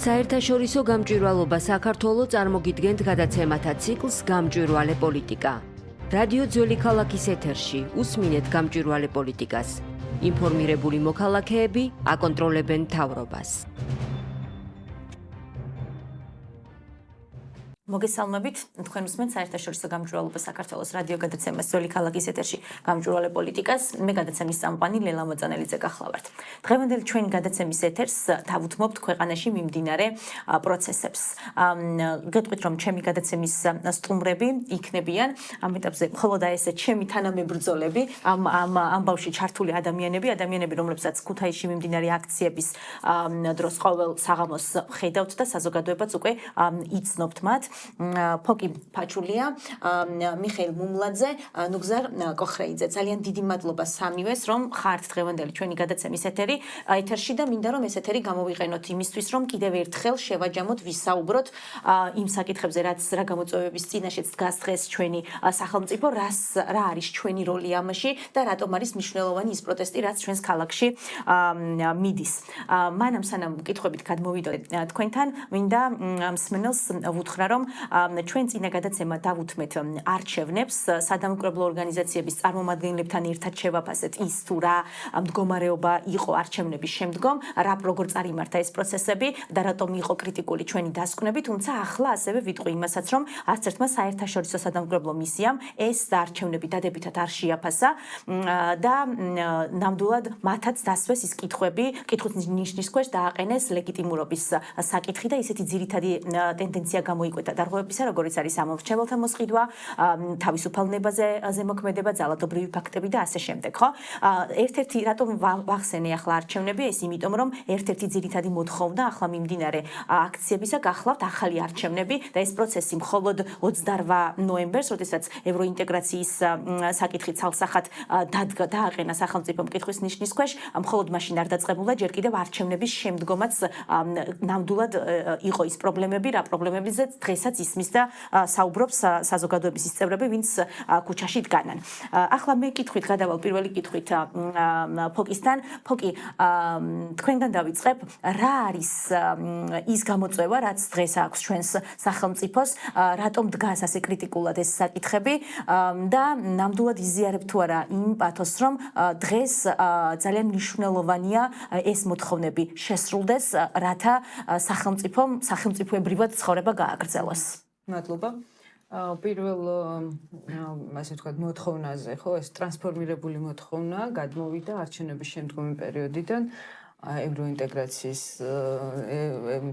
საერთაშორისო გამჭვირვალობა საქართველოს წარმოგიდგენთ გადაცემათა ციკლს გამჭვირვალე პოლიტიკა. რადიო ძველი ქალაქის ეთერში უსმინეთ გამჭვირვალე პოლიტიკას. ინფორმირებული მოქალაქეები აკონტროლებენ მთავრობას. მოგესალმებით, თქვენ უსმენთ საერთაშორისო გამჭვირვალობა საქართველოს რადიო გადაცემას ძველი ქალაქის ეთერში გამჭვირვალე პოლიტიკას. მე გადაცემის წამყვანი ლელა მოწანელიძე გახლავართ. დღევანდელი ჩვენი გადაცემის ეთერს დავუთმობთ ქვეყანაში მიმდინარე პროცესებს. გეტყვით, რომ ჩემი გადაცემის სტუმრები იქნებიან ამ ეტაპზე მხოლოდ ესე ჩემი თანამებრძოლები, ამ ბავში ჩართული ადამიანები, რომლებსაც ქუთაისში მიმდინარე აქციების დროს ყოველ საღამოს ხედავთ და საზოგადოებაც უკვე იცნობთ მათ. ფოკი ფაჩულია, მიხეილ მუმლაძე, ნუგზარ კოხრეიძე. ძალიან დიდი მადლობა სამივეს, რომ ხართ დღევანდელი ჩვენი გადაცემის ეთერში და მინდა რომ ეს ეთერი გამოვიყენოთ იმისთვის, რომ კიდევ ერთხელ შევაჯამოთ, ვისაუბროთ იმ საკითხებზე, რა გამოწვევების წინაშეც დგას დღეს ჩვენი სახელმწიფო, რა არის ჩვენი როლი ამაში და რატომ არის მნიშვნელოვანი ის პროტესტი, რაც ჩვენს ქალაქში მიდის. მანამ სანამ კითხვებით გადმოვიდოდეთ თქვენთან, მინდა მსმენელს ვუთხრა, რომ ჩვენ წინა გადაცემა დავუთმეთ არჩევნებს, სადამკვირვებლო ორგანიზაციების წარმომადგენლებთან ერთად შევაფასეთ ის თუ რა მდგომარეობა იყო არჩევნების შემდგომ, როგორ წარიმართა ეს პროცესები და რატომ იყო კრიტიკული ჩვენი დასკვნები, თუმცა ახლა ასევე ვიტყვი იმასაც, რომ არც ერთმა საერთაშორისო სადამკვირვებლო მისიამ ეს არჩევნები დადებითად არ შეაფასა და ნამდვილად მათაც დასვეს ის კითხვის ნიშნის ქვეშ დააყენეს ლეგიტიმურობის საკითხი და ისეთი ძირითადი ტენდენცია გამოიკვეთა დარღვევებისა, როგორიც არის ამორჩეველთა მოსყიდვა, თავისუფალნებაზე ზემოქმედება, ძალადობრივი ფაქტები და ასე შემდეგ, ხო? ერთ-ერთი რატომ ვახსენე ახლა არჩევნები, ეს იმიტომ, რომ ერთ-ერთი ძირითადი მოთხოვნა ახლა მიმდინარე აქციებისა გახლავთ ახალი არჩევნები და ეს პროცესი მხოლოდ 28 ნოემბერს, როდესაც ევროინტეგრაციის საკითხი ცალსახად დააყენა სახელმწიფომ კითხვის ნიშნის ქვეშ, მხოლოდ მაშინ არ დაწყებულა, ჯერ კიდევ არჩევნების შემდგომაც ნამდვილად იყო ის პრობლემები, რა პრობლემებზეც დღესაც ისმის და საუბრობს საზოგადოების ის წევრები, ვინც ქუჩაში დგანან. ახლა მე კითხვით გადავალ პირველი კითხვით ფოკისთან. ფოკი, თქვენგან დავიწყებ, რა არის ის გამოწვევა, რაც დღეს აქვს ჩვენს სახელმწიფოს, რატომ დგას ასე კრიტიკულად ეს საკითხები და ნამდვილად იზიარებ თუ არა იმ პათოსს, რომ დღეს ძალიან მნიშვნელოვანია ეს მოთხოვნები შესრულდეს, რათა სახელმწიფოებრივად ცხოვრება გააგრძელოს. მადლობა. პირველ ასე ვთქვათ მოთხოვნაზე, ხო, ეს ტრანსფორმირებული მოთხოვნა გადმოვიდა არჩევნების შემდგომი პერიოდიდან ევროინტეგრაციის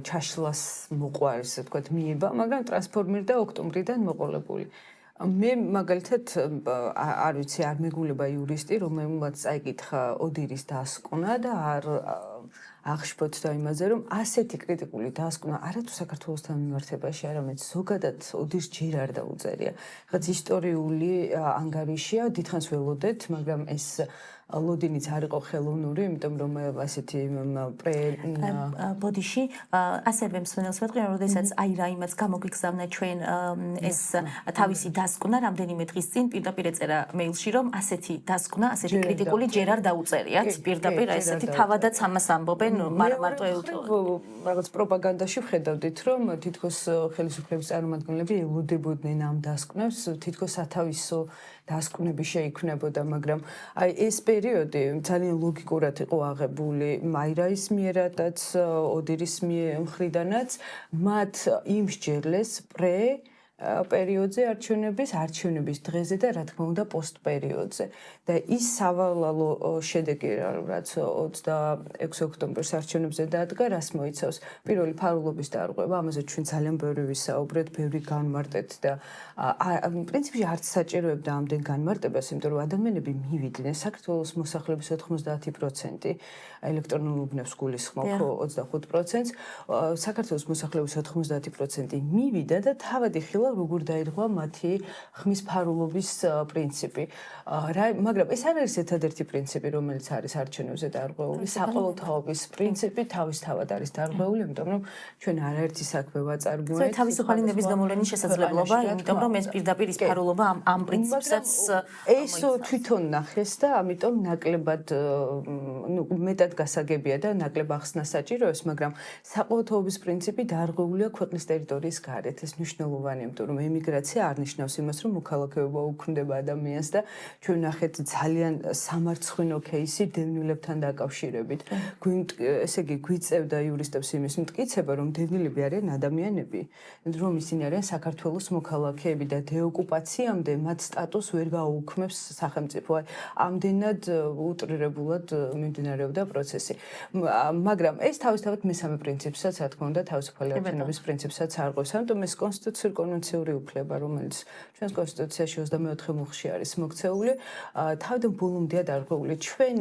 ჩაშლას მოყვარ, ასე ვთქვათ, მიება, მაგრამ ტრანსფორმირდა ოქტომბრიდან მოყოლებული. მე მაგალითად არ ვიცი, არ მეგულება იურისტი, რომელმაც წაიკითხა ოდირის დასკვნა და არ აღშფოთდა და იმაზე, რომ ასეთი კრიტიკული დასკვნა არათუ საქართველოსთან მიმართებაში, არამედ ზოგადად ოდირს ჯერ არ დაუწერია. რაღაც ისტორიული ანგარიშია, დიდხანს ველოდეთ, მაგრამ ეს ლოდინიც არ იყო ხელოვნური, იმიტომ რომ ასეთი ბოდიში ასევე მსმენელს ვეთქვი, რომ როდესაც რაიმაც გამოგვიგზავნა ჩვენ ეს თავისი დასკვნა რამდენიმე დღის წინ პირდაპირ ეწერა მეილში, რომ ასეთი დასკვნა, ასეთი კრიტიკული ჯერ არ დაუწერიათ, პირდაპირ ესეთი თავადაც ამას ამბობენ, მარტო რაღაც პროპაგანდაში ვხედავდით, რომ თითქოს ხელისუფლების წარმომადგენლები ელოდებოდნენ ამ დასკვნებს, თითქოს სათავისო დასკვნები შეიქმნებოდა, მაგრამ აი ეს პერიოდი ძალიან ლოგიკურად იყო აღებული მაირაის მიერადაც, ოდირის მხრიდანაც, მათ იმსჯერლეს პერიოდზე არჩევნების დღეზე და რა თქმა უნდა პოსტ პერიოდზე. და ის სავალალო შედეგი, რაც 26 ოქტომბერს არჩევნებზე დადგა, რას მოიცავს? პირველი ფარულობის დარღვევა, ამაზე ჩვენ ძალიან ბევრი ვისაუბრეთ, ბევრი განმარტეთ და პრინციპში არც საჭიროებდა ამდენ განმარტებას, იმიტომ რომ ადამიანები მივიდნენ, საქართველოს მოსახლეობის 90% ელექტრონულ უბნებს გულისხმობ 25%, საქართველოს მოსახლეობის 90% მივიდა და თავადი ხილა როგორ დაირღვა მათი ხმის ფარულობის პრინციპი. მაგრამ ეს არ არის ერთადერთი პრინციპი, რომელიც არის არჩევნებზე დარღვეული. საყოველთაობის პრინციპი თავისთავად არის დარღვეული, იმიტომ რომ ჩვენ არაერთი საქმე ვაწარგუეთ. თავისუფალი ნების გამოვლენის შესაძლებლობა, იმიტომ რომ ეს პირდაპირ ის ფარულობა ამ პრინციპსაც ეს თვითონ ნახეს და ამიტომ ნაკლებად მეტად გასაგებია და ნაკლებ ახსნა საჭიროებს, მაგრამ საყოველთაობის პრინციპი დარღვეულია ქვეყნის ტერიტორიის გარეთ. ეს მნიშვნელოვანია, იმიტომ რომ ემიგრაცია არ ნიშნავს იმას, რომ მოქალაქეობა უქმდება ადამიანს და ჩვენ ნახეთ ძალიან სამარცხვინო кейსი დევნილებთან დაკავშირებით. ესე იგი გვიწევდა იურისტებს იმის მტკიცება, რომ დევნილები არიან ადამიანები, რომ ისინი არიან საქართველოს მოქალაქეები და დეოკუპაციამდე მათ სტატუსს ვერ გაუქმებს სახელმწიფო. ამდენად უტრირებულად მიმდინარეობდა პროცესი. მაგრამ ეს თავისთავად მესამე პრინციპსაც, რა თქმა უნდა, თავისუფალი არჩევნების პრინციპსაც არღვევს. ამიტომ ეს კონსტიტუციური უფლება, რომელიც ჩვენს კონსტიტუციაში 24 მუხლში არის მოქცეული, თავიდან ბოლომდეა დარღვეული. ჩვენ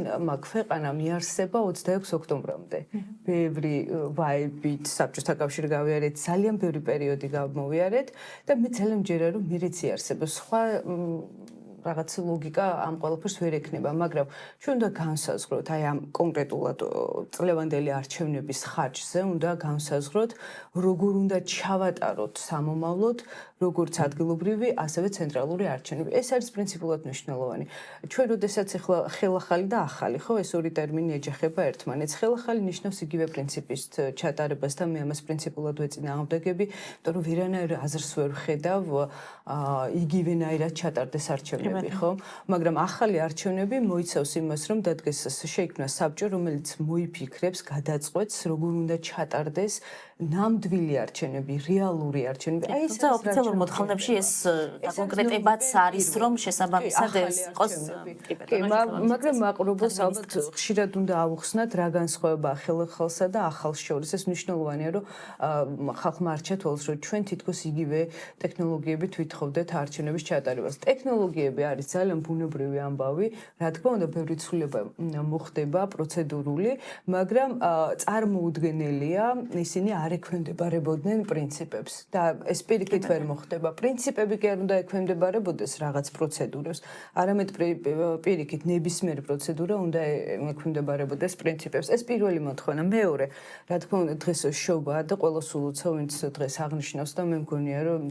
ქვეყანა მიარსება 26 ოქტომბრამდე. ბევრი ვაებით საბჭოთა კავშირი გავიარეთ, ძალიან ბევრი პერიოდი გამოვიარეთ და მე ძალიან მჯერა რომ მერეც იარსება. სხვა რაღაც ლოგიკა ამ ყველაფერს ვერ ექნება, მაგრამ ჩვენ უნდა განსაზღვროთ, აი ამ კონკრეტულად წლევანდელი არჩევნების ხარჯზე უნდა განსაზღვროთ, როგორ უნდა ჩავატაროთ სამომავლოდ, როგორც ადგილობრივი, ასევე ცენტრალური არჩევნები. ეს არის პრინციპულად მნიშვნელოვანი. ჩვენ როდესაც ახლა ხელახალი და ახალი, ხო, ეს ორი ტერმინი ეჯახება ერთმანეთს. ხელახალი ნიშნავს იგივე პრინციპის ჩატარებას და მე ამას პრინციპულად ვეწინააღმდეგები, იმიტომ რომ ვერანაირ აზრს ვერ ვხედავ იგივენაირად ჩატარდეს არჩევნები, ხო? მაგრამ ახალი არჩევნები მოიცავს იმას, რომ დადგეს შეიქმნა საბჭო, რომელიც მოიფიქრებს, გადაწყვეტს, როგორ უნდა ჩატარდეს ნამდვილი არჩევნები, რეალური არჩევნები. აი ეს ოფიციალურ მოთხოვნებში ეს კონკრეტებაც არის, რომ შესაბამისად ეს იყოს. მაგრამ მაყურებელს ალბათ ხშირად უნდა აუხსნათ რა განსხვავება ხელახალსა და ახალს შორის. ეს მნიშვნელოვანია, რომ ხალხმა არ ჩათვალოს, რომ ჩვენ თითქოს იგივე ტექნოლოგიებით ვითხოვდეთ არჩევნების ჩატარებას. ტექნოლოგიები არის ძალიან ბუნებრივი ამბავი, რა თქმა უნდა, ბევრი ცვლილება მოხდება პროცედურული, მაგრამ წარმოუდგენელია ისინი არ ექვემდებარებოდნენ პრინციპებს და ეს პირიქით ვერ მოხდება. პრინციპები კი არ უნდა ექვემდებარებოდეს რაღაც პროცედურებს, არამედ პირიქით ნებისმიერი პროცედურა უნდა ექვემდებარებოდეს პრინციპებს. ეს პირველი მოთხოვნა. მეორე, რა თქმა უნდა, დღეს შობაა და ყველა სულუცა, ვინც დღეს აღნიშნავს და მე მგონია, რომ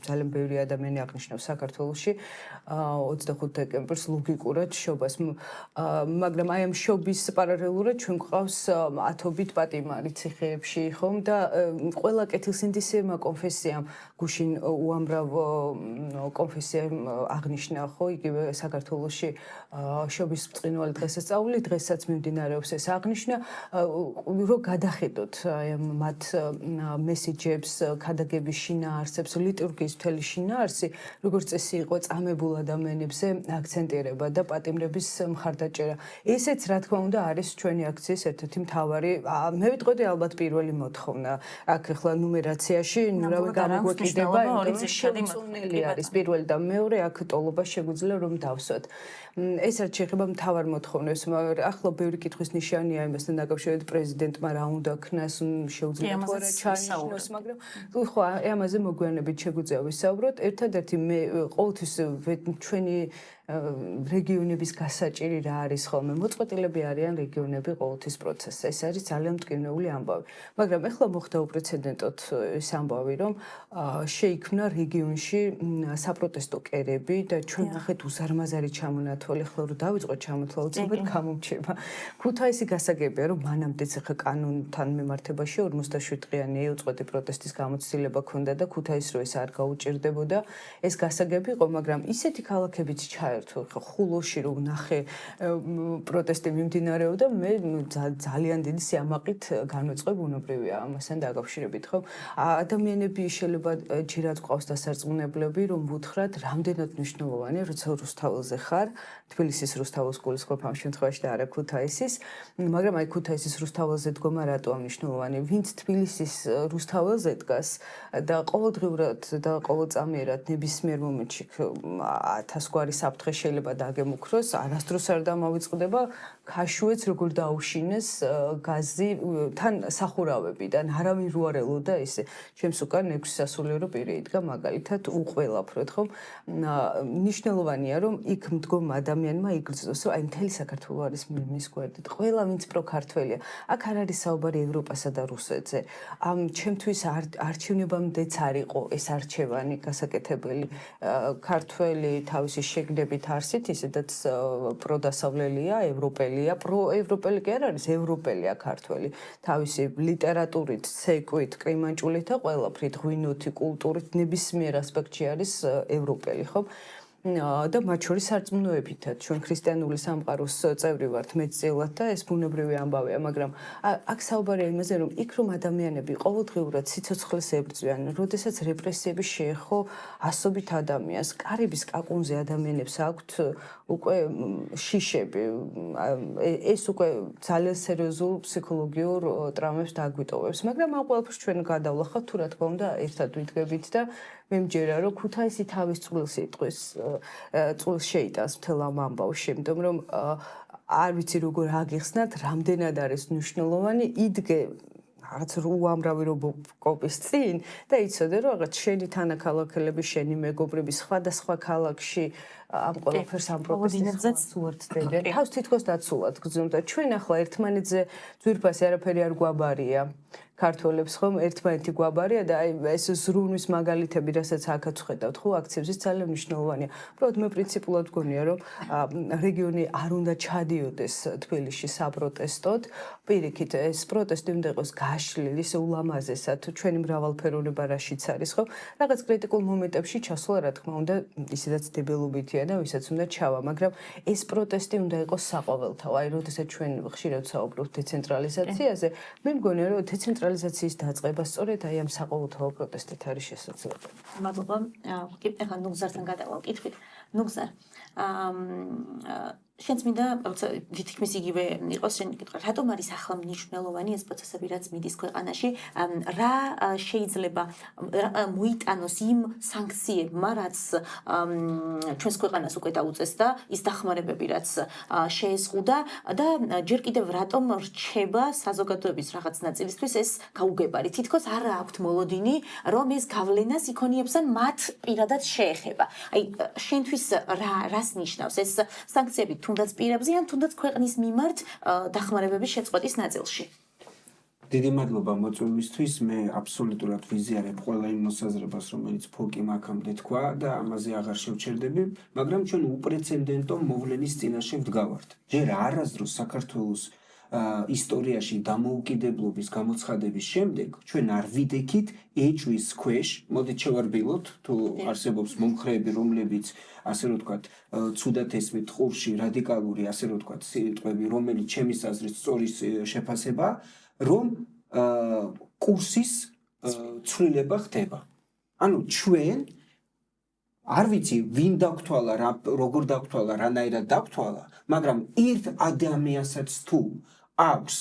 ძალიან ბევრი ადამიანი აღნიშნავს საქართველოში 25 დეკემბერს ლოგიკურად შობას. მაგრამ აი ამ შობის პარალელურად ჩვენ გვყავს ათობით პატიმარი ციხეებში, ხომ და ყველა კეთილსინდისემა კონფესიამ გუშინ უამრავ კონფესიამ აღნიშნა, ხო, იგივე საქართველოში შობის ბრწყინვალე დღესასწაული, დღესაც მიმდინარეობს ეს აღნიშვნა, რომ გადახედოთ აი მათ მესიჯებს, ქადაგების შინაარსებს, ლიტურგიის მთელი შინაარსი, როგორც წესი იყო წამებულ ადამიანებზე აქცენტირება და პატიმრების მხარდაჭერა. ესეც რა თქმა უნდა არის ჩვენი აქციის ერთ-ერთი მთავარი, მე ვიტყოდი ალბათ პირველი მოთხოვნა. აქ ახლა ნუმერაციაში ნურავი გამოგვეკიდება, შეუწყვეტელი არის პირველი და მეორე, აქ ტოლობა შეგვიძლია რომ დავსვათ. ეს რაც შეეხება მთავარ მოთხოვნებს, ახლა ბევრი კითხვის ნიშანია იმასთან დაკავშირებით პრეზიდენტმა რა უნდა ქნას, შეუძლია თუ არა ჩანიშნოს, მაგრამ ხო, ამაზე მოგვიანებით შეგვიძლია ვისაუბროთ. ერთადერთი მე ყოველთვის ჩვენი რეგიონების გასაჭირი რა არის ხოლმე, მოწყვეტილები არიან რეგიონები ყოველთვის პროცესზე. ეს არის ძალიან მტკივნეული ამბავი. მაგრამ ეხლა მოხდა უპრეცედენტოდ ეს ამბავი, რომ შეიქმნა რეგიონში საპროტესტო კერები და ჩვენ ნახეთ უზარმაზარი ჩამონათვალი, ახლა რომ დავიწყოთ ჩამონათვალ, უცებად გამომჩება. ქუთაისი გასაგებია, რომ მანამდეც ახლა კანონთან მიმართებაში 47 დღიანი უწყვეტი პროტესტის გამოცდილება ქონდა და ქუთაისს რო ეს არ გაუჭირდებოდა, ეს გასაგები იყო, მაგრამ ისეთი ქალაქებიც ხულოში რომ ნახე პროტესტი მიმდინარეობდა, მე ძალიან დიდი სიამაყით განვეწყე ბუნებრივია ამასთან დაკავშირებით, ხო? ადამიანები შეიძლება ჯერაც ყავს დასარწმუნებლები, რომ ვუთხრათ, რამდენად მნიშვნელოვანია, როცა რუსთაველზე ხარ, თბილისის რუსთაველს გულისხმობ ამ შემთხვევაში და არა ქუთაისის, მაგრამ აი ქუთაისის რუსთაველზე დგომა რატო მნიშვნელოვანი? ვინც თბილისის რუსთაველზე დგას და ყოველდღიურად და ყოველწამიერად ნებისმიერ მომენტში 1000 გვარი საფრთხე საკითხი შეიძლება დაგემუქროს, არასდროს არ დამოვიწყდება ქაშვეც როგორ დაუშინეს გაზი თან სახურავებიდან, არავინ რო არ ელოდა ესე. ჩემს უკან 6 სასულიერო პირი იდგა მაგალითად უყველაფროდ, ხო? ნიშნულოვანია რომ იქ მდგომ ადამიანმა იგრძნოს, რომ აი მთელი საქართველო არის მის გვერდით. ყველა ვინც პროქართველია. აქ არ არის საუბარი ევროპასა და რუსეთზე. ჩემთვის არჩევნებამდეც არ იყო ეს არჩევანი გასაკეთებელი. ქართველი თავისი შეგნებით არსით, ისედაც პროდასავლელია, ევროპელია, პროევროპელი კი არ არის, ევროპელია ქართველი. თავისი ლიტერატურით, ცეკვით, კრიმანჭულით და ყველაფრით, ღვინოთი, კულტურით, ნებისმიერ ასპექტში არის ევროპელი, ხო? და მათ შორის სარწმუნოებითაც ჩვენ ქრისტიანული სამყაროს წევრი ვართ მეტწილად და ეს ბუნებრივი ამბავია, მაგრამ აქ საუბარია იმაზე, რომ იქ რომ ადამიანები ყოველდღიურად სიცოცხლეს ებრძვიან, როდესაც რეპრესიები შეეხო ასობით ადამიანს, კარიბის კაკუნზე ადამიანებს აქვთ უკვე შიშები, ეს უკვე ძალიან სერიოზულ ფსიქოლოგიურ ტრამებს დააგვიტოვებს, მაგრამ ამ ყველაფერს ჩვენ გადავლახავთ თუ რა თქმა უნდა ერთად ვიდგებით და მე მჯერა რომ ქუთაისი თავის წყვილს იტყვის, წყვილს შეიტანს მთელ ამ ამბავს, შემდგომ რომ არ ვიცი როგორ აგიხსნათ, რამდენად არის მნიშვნელოვანი იდგე რაღაც უამრავი რობოკოპის წინ და იცოდე რომ რაღაც შენი თანაქალაქელები, შენი მეგობრები სხვადასხვა ქალაქში ამ ყველაფერს ამ პროტესტებს უერთდებიან. თავს თითქოს დაცულად გძნობ და ჩვენ ახლა ერთმანეთზე ძვირფასი არაფერი არ გვაბარია. ქართველებს ხომ ერთმანეთი გვაბარია და აი ეს ზრუნვის მაგალითები, რასაც აქაც ხედავთ, ხო, აქციებზე ძალიან მნიშვნელოვანია. უბრალოდ მე პრინციპულად გონია, რომ რეგიონი არ უნდა ჩადიოდეს თბილისში საპროტესტოდ. პირიქით, ეს პროტესტი უნდა იყოს გაშლილი, ისე ულამაზესად, ჩვენი მრავალფეროვნება რაშიც არის, ხო? რაღაც კრიტიკულ მომენტებში ჩასვლა, რა თქმა უნდა, ისედაც დებელობითია და ვისაც უნდა ჩავა, მაგრამ ეს პროტესტი უნდა იყოს საყოველთაო. აი, როდესაც ჩვენ ხშირად ვსაუბრობთ დეცენტრალიზაციაზე, მე მგონია, რომ დეცენტრალიზაციის დაწყება სწორედ აი ამ საყოველთაო პროტესტით არის შესაძლებელი. მადლობა. კი, ახლა ნუგზართან გადავალ კითხვით. ნუგზარ, შენც მინდა თითქმის იგივე იყოს შენი კითხვა. რატომ არის ახლა მნიშვნელოვანი ეს პროცესები, რაც მიდის ქვეყანაში? რა შეიძლება მოიტანოს იმ სანქციებმა, რაც ჩვენს ქვეყანას უკვე დაუწეს და ის დახმარებები, რაც შეეზღუდა და ჯერ კიდევ რატომ რჩება საზოგადოების რაღაც ნაწილისთვის ეს გაუგებარი? თითქოს არ აქვთ მოლოდინი, რომ ეს გავლენას იქონიებს ან მათ პირადად შეეხება. აი, შენთვის რას ნიშნავს ეს სანქციები? თუნდაც პირებზე ან თუნდაც ქვეყნის მიმართ დახმარებების შეწყვეტის ნაწილში. დიდი მადლობა მოწვევისთვის. მე აბსოლუტურად ვიზიარებ ყველა იმ მოსაზრებას, რომელიც ფოკი მაქამდე თქვა და ამაზე აღარ შევჩერდები, მაგრამ ჩვენ უპრეცედენტო მოვლენის წინაშე ვდგავართ. ჯერ არასდროს საქართველოს ისტორიაში დამოუკიდებლობის გამოცხადების შემდეგ ჩვენ არ ვიდექით ეჭვის ქვეშ, მოდით შევარბილოთ, თუ არსებობს მომხრეები, რომლებიც ასე რომ ვთქვათ, ცუდად ესმით ყურში რადიკალური, ასე რომ ვთქვათ, სიტყვები, რომელიც ჩემის აზრით სწორის შეფასება, რომ კურსის ცვლილება ხდება. ანუ ჩვენ არ ვიცი ვინ დაგთვალა, როგორ დაგთვალა, რანაირად დაგთვალა, მაგრამ ერთ ადამიანსაც თუ აქვს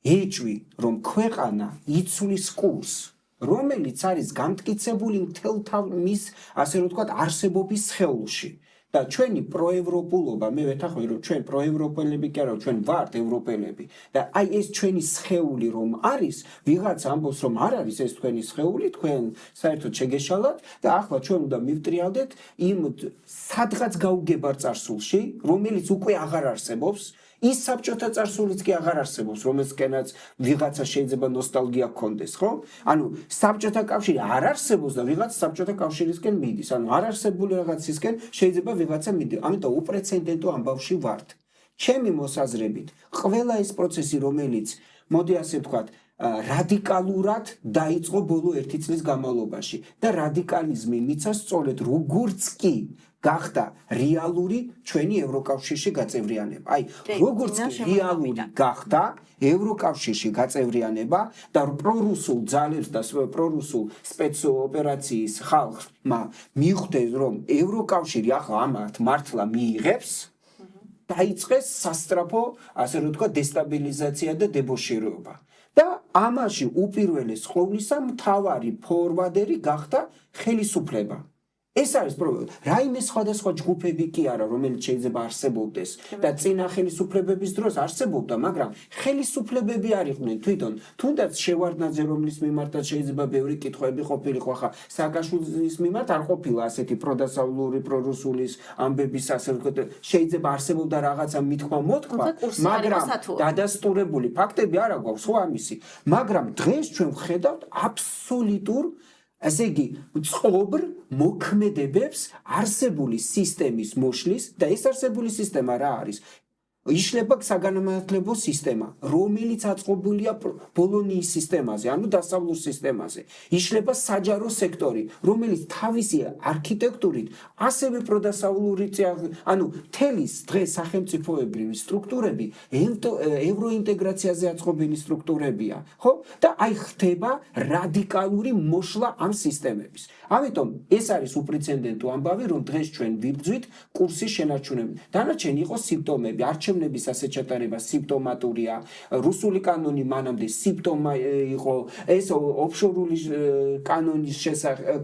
ეჭვი, რომ ქვეყანა იცვლის კურსს, რომელიც არის გამტკიცებული მთელ მის, ასე რომ ვთქვათ, არსებობის სხეულში. და ჩვენი პროევროპულობა, მე ვეთანხმები, რომ ჩვენ პროევროპელები კი არა, ჩვენ ვართ ევროპელები და აი ეს ჩვენი სხეული რომ არის, ვიღაცა ამბობს რომ არ არის ეს თქვენი სხეული, თქვენ საერთოდ შეგეშალათ და ახლა ჩვენ უნდა მივტრიალდეთ იმ სადღაც გაუგებარ წარსულში, რომელიც უკვე აღარ არსებობს. ის საბჭოთა წარსულიც კი აღარ არსებობს, რომელსკენაც ვიღაცა შეიძლება ნოსტალგია გქონდეს, ხო? ანუ საბჭოთა კავშირი არ არსებობს და ვიღაცა საბჭოთა კავშირისკენ მიდის. ანუ არ არსებული რაღაცისკენ შეიძლება ვიღაცა მიდი. ამიტომ უპრეცედენტო ამბავში ვართ. ჩემი მოსაზრებით, ყველა ეს პროცესი, რომელიც მოდი ასე ვთქვათ, რადიკალურად დაიწყო ბოლო 1 წლის განმავლობაში და რადიკალიზმი მიცა სწორედ როგორც კი გახდა რეალური ჩვენი ევროკავშირში გაწევრიანება. აი, როგორც კი რეალური გახდა ევროკავშირში გაწევრიანება და პრორუსულ ძალებს და პრორუსულ სპეცოპერაციის ხალხმა მიხვდეს, რომ ევროკავშირი ახლა ამათ მართლა მიიღებს, დაიწყეს სასტრაფო, ასე რომ ვთქვათ, დესტაბილიზაცია და დებოშირება. და ამაში უპირველეს ყოვლისა მთავარი ფორვადერი გახდა ხელისუფლება. ეს არის პრობლემა. რაიმე სხვადასხვა ჯგუფები კი არა, რომელიც შეიძლება არსებობდეს და წინა ხელისუფლებების დროს არსებობდა, მაგრამ ხელისუფლებები არ იყვნენ თვითონ. თუნდაც შევარდნაძე, რომლის მიმართაც შეიძლება ბევრი კითხვები ყოფილიყო, ხა სააკაშვილის მიმართ არ ყოფილა ასეთი პროდასავლური, პრორუსულის ამბების ასე ვთქვათ, შეიძლება არსებობდა რაღაცა მithქმა მოთქვა, მაგრამ დადასტურებული ფაქტები არა გვაქვს, ხო ამისი. მაგრამ დღეს ჩვენ ვხედავთ აბსოლუტურ ასე იგი წყობრ მოქმედებებს არსებული სისტემის მოშლის და ეს არსებული სისტემა რა არის? იშლება საგანმანათლებლო სისტემა, რომელიც აწყობილია ბოლონიის სისტემაზე, ანუ დასავლურ სისტემაზე. იშლება საჯარო სექტორი, რომელიც თავისი არქიტექტურით ასევე პროდასავლური, ანუ თელის დღეს სახელმწიფოებრივი სტრუქტურები ევროინტეგრაციაზე აწყობილი სტრუქტურებია, ხო? და აი ხდება რადიკალური მოშლა ამ სისტემების. ამიტომ ეს არის უპრეცედენტო ამბავი, რომ დღეს ჩვენ ვიბრძვით კურსის შენარჩუნებით. დანარჩენი იყო სიმპტომები, არჩევნების ასე ჩატარება სიმპტომატურია, რუსული კანონი მანამდე სიმპტომა იყო, ეს ოფშორული კანონის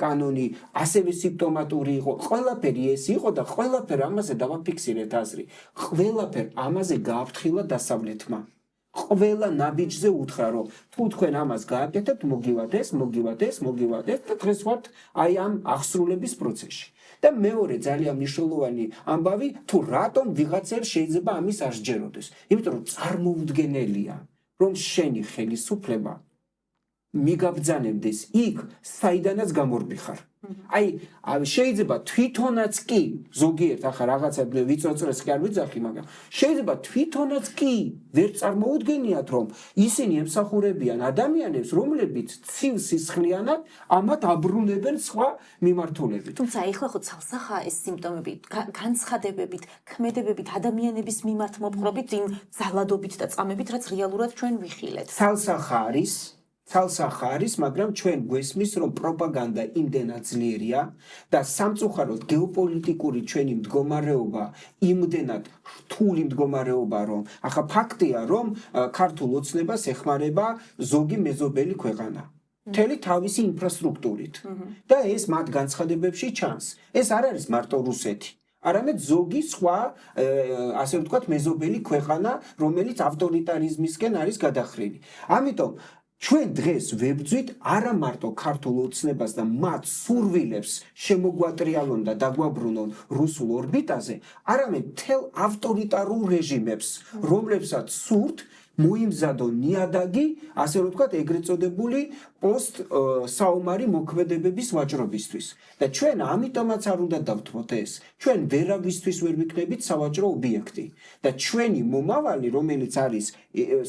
კანონი ასევე სიმპტომატური იყო. ყველაფერი ეს იყო და ყველაფერ ამაზე დავაფიქსირეთ აზრი. ყველაფერ ამაზე გააფრთხილა დასავლეთმა. ყველა ნაბიჯზე უთხრა, რომ თუ თქვენ ამას გააკეთებთ, მოგივათ ეს და დღეს ვართ აი ამ აღსრულების პროცესში. და მეორე ძალიან მნიშვნელოვანი ამბავი, თუ რატომ ვიღაცებს შეიძლება ამის არ სჯეროდეს. იმიტომ რომ წარმოუდგენელია, რომ შენი ხელისუფლება მიგაბრძანებდეს იქ, საიდანაც გამორბიხარ. აი, შეიძლება თვითონაც კი, ზოგიერთ ახლა რაღაცა ვიწოწრეს კი არ ვიძახი, მაგრამ შეიძლება თვითონაც კი ვერ წარმოუდგენიათ, რომ ისინი ემსახურებიან ადამიანებს, რომლებიც ცივ სისხლიანად ამათ აბრუნებენ სხვა მიმართულებით. თუმცა ეხლა ხო ცალსახაა ეს სიმპტომები, განცხადებებით, ქმედებებით, ადამიანების მიმართ მოპყრობით, იმ ძალადობით და წამებით, რაც რეალურად ჩვენ ვიხილეთ. ცალსახა არის, მაგრამ ჩვენ გვესმის, რომ პროპაგანდა იმდენად ძლიერია და სამწუხაროდ გეოპოლიტიკური ჩვენი მდგომარეობა იმდენად რთული მდგომარეობა, რომ ახლა ფაქტია, რომ ქართულ ოცნებას ეხმარება ზოგი მეზობელი ქვეყანა. მთელი თავისი ინფრასტრუქტურით. და ეს მათ განცხადებებში ჩანს. ეს არ არის მარტო რუსეთი. არამედ ზოგი სხვა, ასე ვთქვათ, მეზობელი ქვეყანა, რომელიც ავტორიტარიზმისკენ არის გადახრილი. ამიტომ ჩვენ დღეს ვებრძვით არა მარტო ქართულ ოცნებას და მათ სურვილებს შემოგვატრიალონ და დაგვაბრუნონ რუსულ ორბიტაზე, არამედ მთელ ავტორიტარულ რეჟიმებს, რომლებსაც სურთ მოიმზადონ ნიადაგი, ასე ვთქვათ, ეგრეთ წოდებული პოსტ-საომარი მოქმედებების ვაჭრობისთვის. და ჩვენ ამიტომაც არ უნდა დავთმოთ ეს. ჩვენ ვერავისთვის ვერ ვიქნებით სავაჭრო ობიექტი და ჩვენი მომავალი, რომელიც არის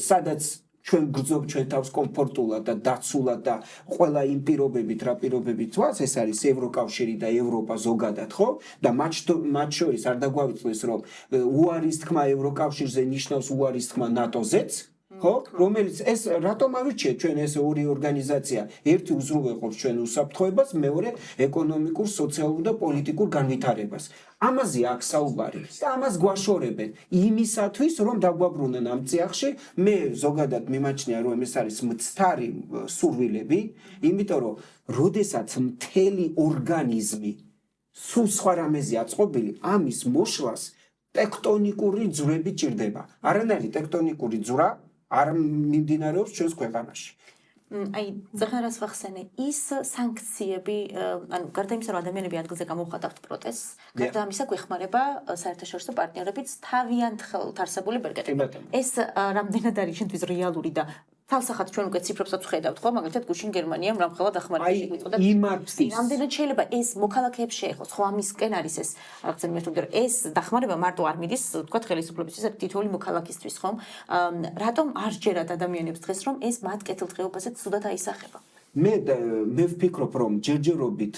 სადაც ჩვენ გრძნობ ჩვენ თავს კომფორტულად და დაცულად და ყველა იმ პირობებით, რა პირობებით ვართ, ეს არის ევროკავშირი და ევროპა ზოგადად, ხო? და მათ შორის არ დაგვავიწყდეს, რომ უარის თქმა ევროკავშირზე ნიშნავს უარის თქმა ნატოზეც, ხო? რომელიც ეს რატომ ავირჩიეთ ჩვენ ეს ორი ორგანიზაცია? ერთი უზრუნველყოფს ჩვენ უსაფრთხოებას, მეორე ეკონომიკურ, სოციალურ და პოლიტიკურ განვითარებას. ამაზე აქვს საუბარი და ამას გვაშორებენ იმისათვის, რომ დაგვაბრუნონ ამ წიაღში. მე ზოგადად მიმაჩნია, რომ ეს არის მცდარი სურვილები, იმიტომ რომ როდესაც მთელი ორგანიზმი სულ სხვა რამეზე აწყობილი, ამის მოშლას ტექტონიკური ძვრები ჭირდება. არანაირი ტექტონიკური ძვრა არ მიმდინარეობს ჩვენს ქვეყანაში. აი, ზახარას ვახსენე, ის სანქციები, ანუ გარდა იმისა, რომ ადამიანები ადგილზე გამოვხატავთ პროტესტს, გარდა ამისა გვეხმარება საერთაშორისო პარტნიორებიც თავიანთ ხელთ არსებული ბერგეტები. ეს რამდენად არის ჩვენთვის რეალური და თალსახად ჩვენ უკვე ციფრებსაც ვხედავთ, ხო? მაგალითად, გუშინ გერმანიამ რამხელა დახმარება შეგვიწოდა. რამდენად შეიძლება ეს მოქალაქეებს შეეხოს, ხო? ამისკენ არის ეს რაღაცა მეთოდი, რომ ეს დახმარება მარტო არ მიდის, თქვათ, ხელისუფლებისთვის, თითოეული მოქალაქისთვის, ხო? რატომ არ ჯერათ ადამიანებს დღეს, რომ ეს მათ კეთილდღეობაზე ცუდად აისახება? მე ვფიქრობ, რომ ჯერჯერობით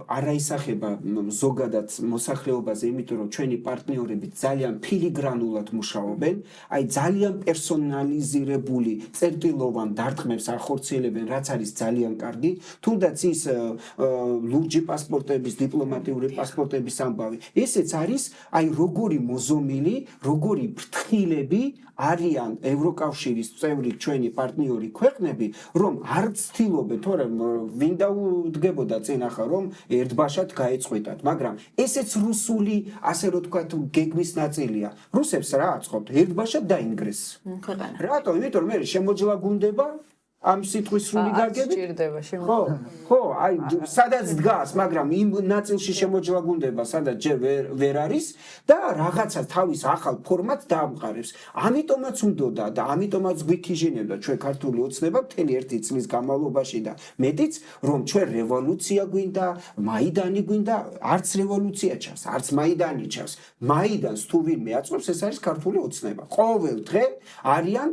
არ აისახება ზოგადად მოსახლეობაზე, იმიტომ რომ ჩვენი პარტნიორები ძალიან ფილიგრანულად მუშაობენ, აი ძალიან პერსონალიზირებული წერტილოვან დარტყმებს ახორციელებენ, რაც არის ძალიან კარგი, თუნდაც ის ლურჯი პასპორტების, დიპლომატიური პასპორტების ამბავი. ესეც არის აი როგორი მოზომილი, როგორი ფრთხილები არიან ევროკავშირის წევრი ჩვენი პარტნიორი ქვეყნები, რომ არ ცდილობენ ვფიქრობ, თორემ ვინ დაუდგებოდა წინ ახლა რომ ერთბაშად გაეწყვეტათ, მაგრამ ესეც რუსული, ასე რომ თქვა, გეგმის ნაწილია. რუსებს რა აწყობთ? ერთბაშად დაინგრეს. ქვეყანა. რატო? იმიტომ რომ მე შემოჯლა გუნდება ამ სიტყვის სრული გაგებით. ხო, აი სადაც დგას, მაგრამ იმ ნაწილში შემოჯლა გუნდება, სადაც ჯერ ვერ არის და რაღაცა თავის ახალ ფორმატს დაამყარებს. ამიტომაც უნდოდა და ამიტომაც გვითიჟინებდა ჩვენ ქართული ოცნება მთელი ერთი წლის განმავლობაში და მეტიც, რომ ჩვენ რევოლუცია გვინდა, მაიდანი გვინდა, არც რევოლუცია ჩანს, არც მაიდანი ჩანს. მაიდანს თუ ვინმე აწვევს, ეს არის ქართული ოცნება. ყოველ დღე არიან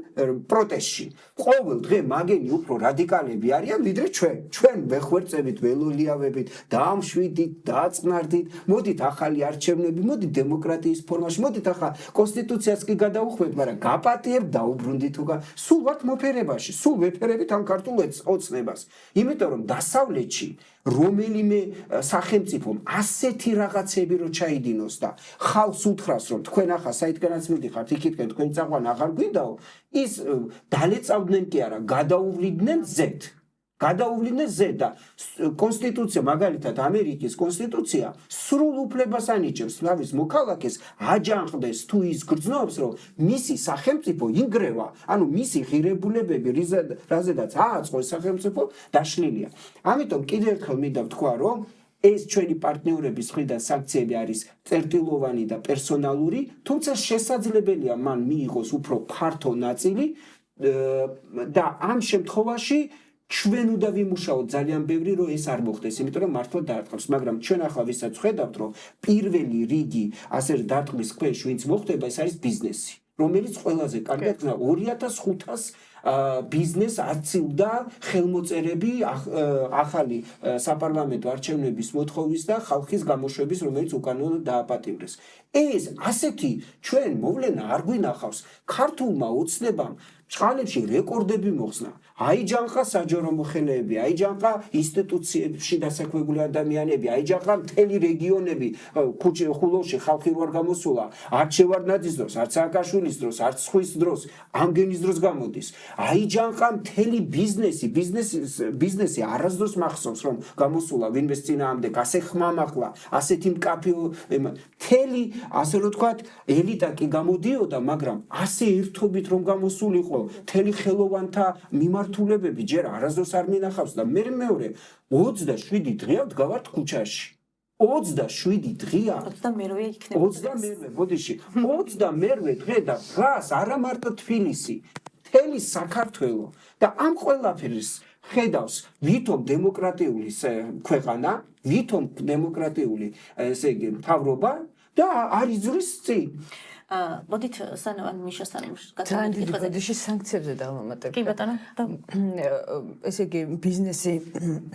პროტესტში. ყოველ დღე მაგენ უფრო რადიკალები არიან ვიდრე ჩვენ ვეხვერწებით, ველოლიავებით, დაამშვიდით, დააწყნარდით, მოდით ახალი არჩევნები, მოდით დემოკრატიის ფორმაში, მოდით ახლა კონსტიტუციას კი გადაუხვევთ, მაგრამ გაპატიებთ, დაუბრუნდით უკვე. სულ ვართ მოფერებაში, სულ ვეფერებით ამ ქართულ ოცნებას. იმიტომ რომ დასავლეთში რომელიმე სახელმწიფომ ასეთი რაღაცები რო ჩაიდინოს და ხალხს უთხრას რომ თქვენ ახლა საითგანაც მიდიხართ იქითკენ თქვენი წაყვანა აღარ გვინდაო, ის დალეწავდნენ კი არა, გადაუვლიდნენ ზედ. გადაუვლიდნენ ზედ და კონსტიტუცია, მაგალითად ამერიკის კონსტიტუცია სრულ უფლებას ანიჭებს თავის მოქალაქეს აჯანყდეს თუ ის გრძნობს, რომ მისი სახელმწიფო ინგრევა, ანუ მისი ღირებულებები, რაზედაც ააწყოს სახელმწიფო დაშლილია. ამიტომ კიდევ ერთხელ მინდა ვთქვა, რომ ეს ჩვენი პარტნიორების მხრიდან სანქციები არის წერტილოვანი და პერსონალური, თუმცა შესაძლებელია მან მიიღოს უფრო ფართო ნაწილი და ამ შემთხვევაში ჩვენ უნდა ვიმუშაოთ ძალიან ბევრი, რომ ეს არ მოხდეს, იმიტომ რომ მართლა დაარტყმს, მაგრამ ჩვენ ახლა ვისაც ხედავთ, რომ პირველი რიგი ასე დარტყმის ქვეშ ვინც მოხდება, ეს არის ბიზნესი, რომელიც ყველაზე კარგად 2500 ბიზნეს აცილდა ხელმოწერები ახალი საპარლამენტო არჩევნების მოთხოვის და ხალხის გამოშვების, რომელიც უკანონოდ დააპატიმრეს. ეს ასეთი ჩვენ მოვლენა არ გვინახავს. ქართულმა ოცნებამ წყალებში რეკორდები მოხსნა. აიჯანყა საჯარო მოხელეები, აიჯანყა ინსტიტუციებში დასაქმებული ადამიანები, აიჯანყა მთელი რეგიონები, ხულოვში ხალხი რო არ გამოსულა, არც შევარდნაძის დროს, არც სააკაშვილის დროს, არც სხვის დროს, ამგენის დროს გამოდის. აიჯანყა მთელი ბიზნესი არასდროს მახსოვს, რომ გამოსულა ვინმეს წინააღმდეგ, ასე ხმამაღლა, ასეთი მკაფიო, მთელი, ასე რომ თქვათ, ელიტა კი გამოდიოდა, მაგრამ ასე ერთობით რომ გამოსულიყო მთელი ხელოვანთა მიმართულებები ჯერ არასდროს არ მინახავს და მე მეორე 27 დღეა ვდგავართ ქუჩაში. 27 დღეა. 22-ე იქნება. 22-ე, ბოდიში. 22 დღე და დგას არა მარტო თბილისი, მთელი საქართველო და ამ ყველაფერს ხედავს ვითომ დემოკრატიული ქვეყანა, ვითომ დემოკრატიული ესე იგი მთავრობა და არ იზრის წინ. მოდით სანამ მიშასთან ძალიან დიდი ბოდიში სანქციებზე დავამატებ. კი ბატონო. ესე იგი ბიზნესი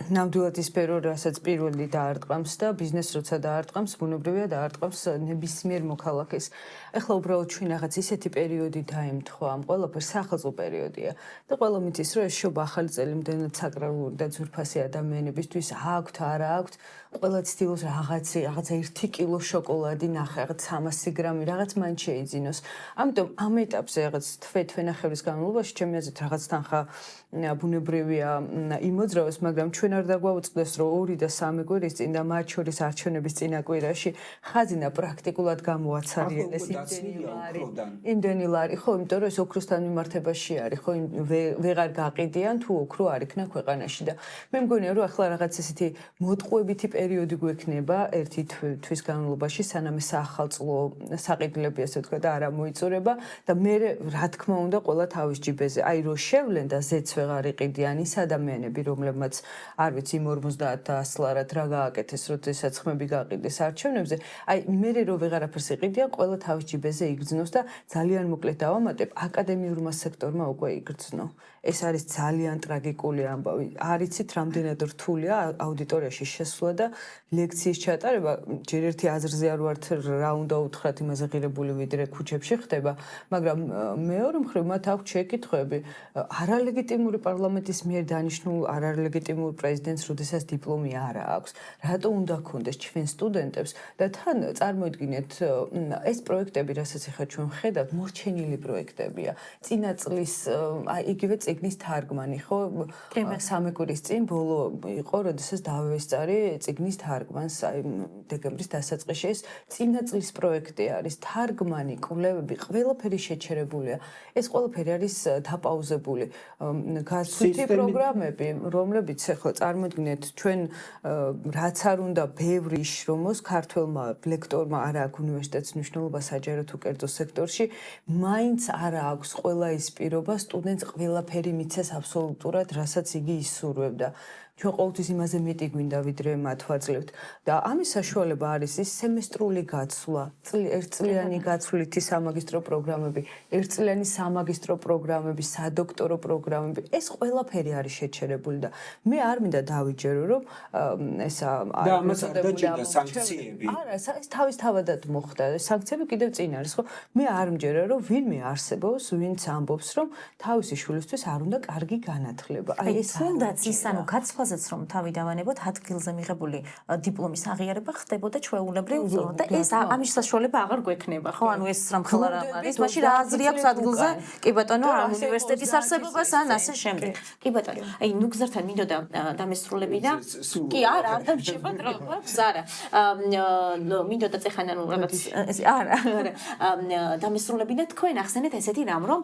ნამდვილად ის სფერო, რასაც პირველი დაარტყამს და ბიზნეს როცა დაარტყამს, ბუნებრივია დაარტყამს ნებისმიერ მოქალაქეს. ეხლა უბრალოდ ჩვენ რაღაც ისეთი პერიოდი დაემთხვა, ამ ყველაფერს სახელმწიფო პერიოდია და ყველა მითის, რომ ეს შობა ახალი წელი მდენად საკრალური და ძვირფასი ადამიანებისთვის აქვთ, არა აქვთ, ყველა ცდილობს რაღაცა 1 კილო შოკოლადი ნახე, რაღაც 300 გრამი, რაღაც მაინც შეიძინოს. ამიტომ ამ ეტაპზე რაღაც თვენახევრის განმავლობაში ჩემი აზრით რაღაც თანხა ბუნებრივია იმოძრავოს, მაგრამ ჩვენ არ დაგვაუწყდეს, რომ 2 და 3 კვირის წინ და მათ შორის არჩევნების წინა კვირაში ხაზინა პრაქტიკულად გამოაცარიელეს იმდენი ლარი, ხო, იმიტომ რომ ეს ოქროსთან მიმართებაში არის, ხო, ვეღარ გაყიდიან თუ ოქრო არ იქნა ქვეყანაში და მე მგონია, რომ ახლა რაღაც ესეთი მოტყუებითი პერიოდი გვექნება ერთი თვის განმავლობაში, სანამ საახალწლო საყიდლები ასე ვთქვა და არ მოიწურება და მე რა თქმა უნდა ყველა თავის ჯიბეზე, აი რო შევლენ და ზეც ვეღარ იყიდიან ის ადამიანები, რომლებმაც არ ვიცი 50 ასლარად რა გააკეთეს, როდესაც ხმები გაყიდეს არჩევნებზე, აი მე რო ვეღარაფერს იყიდიან, ყველა თავის ჯიბეზე იგრძნოს და ძალიან მოკლედ დავამატებ, აკადემიურმა სექტორმა უკვე იგრძნო. ეს არის ძალიან ტრაგიკული ამბავი. არ იცით, რამდენად რთულია აუდიტორიაში შესვლა და ლექციის ჩატარება. ჯერ ერთი აზრზე არ ვართ, რა უნდა უთხრათ, იმაზე ღირებული ვიდრე ქუჩებში ხდება, მაგრამ მეორე მხრივ მათ აქვს შეკითხვები არალეგიტიმური პარლამენტის მიერ დანიშნულ არალეგიტიმურ პრეზიდენტს, როდესაც დიპლომი არ აქვს. რატო უნდა გქონდეს ჩვენ სტუდენტებს და თან წარმოიდგინეთ ეს პროექტები, რასაც ახლა ჩვენ ხედავთ, მორჩენილი პროექტებია. წინა წლის იგივე წიგნის თარგმანი, ხო? სამი კვირის წინ ბოლო იყო, როდესაც დავესწარი წიგნის თარგმანს, აი დეკემბრის დასაწყისში ეს წინა წლის პროექტი არის, თარგმანი, კვლევები, ყველაფერი შეჩერებულია. ეს ყველაფერი არის დაპაუზებული. გასვლითი პროგრამები, რომლებიც ახლა წარმოიდგინეთ, ჩვენ რაც არ უნდა ბევრი შრომოს ქართველმა ლექტორმა არ აქვს უნივერსიტეტის მნიშვნელობა საჯარო თუ კერძო სექტორში, მაინც არ აქვს ყველა ის პირობა სტუდენტს ყველაფერი მიცეს აბსოლუტურად, რასაც იგი ისურვებდა. ჩვენ ყოველთვის იმაზე მეტი გვინდა, ვიდრე მათ ვაძლევთ. და ამის საშუალება არის ის სემესტრული გაცვლა, ერთწლიანი გაცვლითი სამაგისტრო პროგრამები, ერთწლიანი სამაგისტრო პროგრამები, სადოქტორო პროგრამები, ეს ყველაფერი არის შეჩერებული და მე არ მინდა დავიჯერო, რომ ესა და ამას არ დაჭირდა სანქციები. არა, ეს თავისთავადად მოხდა. სანქციები კიდევ წინ არის, ხო? მე არ მჯერა, რომ ვინმე არსებობს, ვინც ამბობს, რომ თავისი შვილისთვის არ უნდა კარგი განათლება. აი ეს თუნდაც ის გაცვლა რომ თავი დავანებოთ ადგილზე მიღებული დიპლომის აღიარება ხდებოდა ჩვეულებრივ და ეს ამის საშუალება აღარ გვექნება ხო ანუ ეს რამხელა რამ არის მაშინ რა აზრი აქვს ადგილზე კი ბატონო ამ უნივერსიტეტის არსებობას ან ასე შემდეგ კი ბატონო აი ნუგზართან მინდოდა დამესრულები და კი არა არ დამჭირდა დროებს არა მინდოდა წეხან ანუ რაღაც არა დამესრულები და თქვენ ახსენეთ ესეთი რამ რომ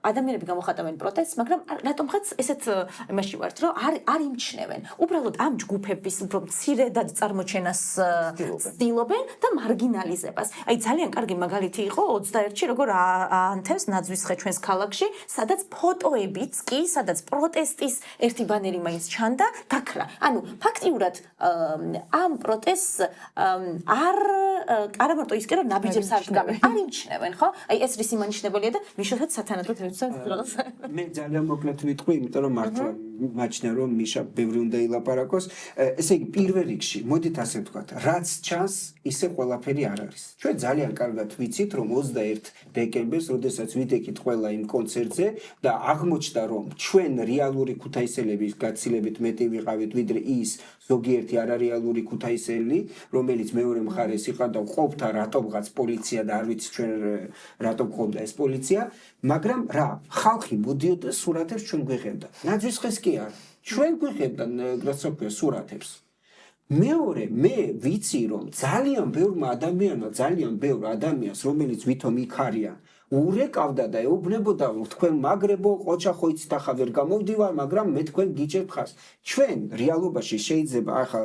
ადამიანები გამოხატავენ პროტესტს მაგრამ რატომღაც ესეთ იმაში ვართ რომ არ იმჩნევენ. უბრალოდ ამ ჯგუფების უფრო მცირედად წარმოჩენას ცდილობენ და მარგინალიზებას. აი ძალიან კარგი მაგალითი იყო 21-ში როგორ აანთებს ნაძვისხე ჩვენს ქალაქში, სადაც ფოტოებიც კი, სადაც პროტესტის ერთი ბანერი მაინც ჩანდა, გაქრა. ანუ ფაქტიურად ამ პროტესტს არა მარტო ის კი რომ ნაბიჯებს არ გგამენ, არ იმჩნევენ, ხო? აი ეს რის იმანიშნებელია და მიშოთაც სათანადოდ რაღაც. მე ძალიან მოკლედ ვიტყვი, იმიტომ რომ მართლა მაჩნია რომ მიშა ბევრი უნდა ილაპარაკოს. ესე იგი პირველ რიგში, მოდით ასე ვთქვათ, რაც ჩანს, ისე ყველაფერი არ არის. ჩვენ ძალიან კარგად ვიცით, რომ 21 დეკემბერს, როდესაც ვიდექით ყველა იმ კონცერტზე და აღმოჩნდა, რომ ჩვენ რეალური ქუთაისელების გაცილებით მეტი ვიყავით, ვიდრე ის ზოგიერთი არარეალური ქუთაისელი, რომელიც მეორე მხარეს იყავდა ყოფდა რატომღაც პოლიცია და არ ვიცი ჩვენ რატომ ყოფდა ეს პოლიცია, მაგრამ რა, ხალხი მოდიოდა სურათებს ჩვენ გვიღებდა. ნაძვისხეს კი არა. ჩვენ გვიღებდა სურათებს. მეორე, მე ვიცი რომ ძალიან ბევრმა ადამიანმა, ძალიან ბევრ ადამიანს, რომელიც ვითომ იქ არიან, ურეკავდა და ეუბნებოდა რომ თქვენ მაგრებო, ყოჩახოიც დახა ვერ გამოვდივარ, მაგრამ მე თქვენ გიჭერთ ხარს. ჩვენ რეალობაში შეიძლება ახლა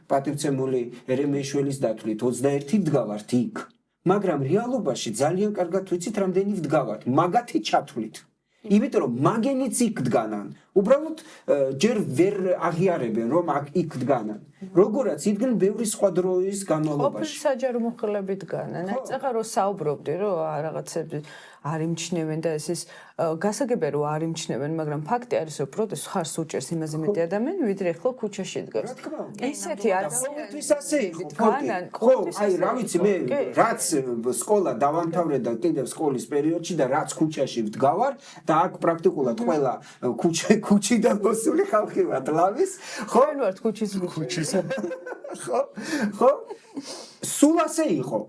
პატივცემული ერემეიშვილის დათვლით 21 ვდგავართ იქ, მაგრამ რეალობაში ძალიან კარგად ვიცით რამდენი ვდგავართ, მაგათი ჩათვლით. იმიტომ რომ მაგენიც იქ დგანან. უბრალოდ ჯერ ვერ აღიარებენ რომ იქ დგანან. როგორაც იდგნენ ბევრი სხვა დროის განმავლობაში. ყოფილი საჯარო მოხელები დგანან. აი წაღა რომ საუბრობდი რომ რაღაცები არ იმჩნევენ და ეს გასაგებია რომ არ იმჩნევენ, მაგრამ ფაქტი არის რომ პროტესტს ხარს უჭერს იმაზე მეტი ადამიანი, ვიდრე ახლა ქუჩაში დგას. ისეთი ადამიანთვის ასე იყო. ხო, აი რა ვიცი მე, რაც სკოლა დავამთავრე და კიდევ სკოლის პერიოდში და რაც ქუჩაში ვდგავარ და აქ პრაქტიკულად ყველა ქუჩიდან მოსული ხალხი ვატლავის, ხო? ჩვენ ვართ ქუჩის ხო? სულ ასე იყო.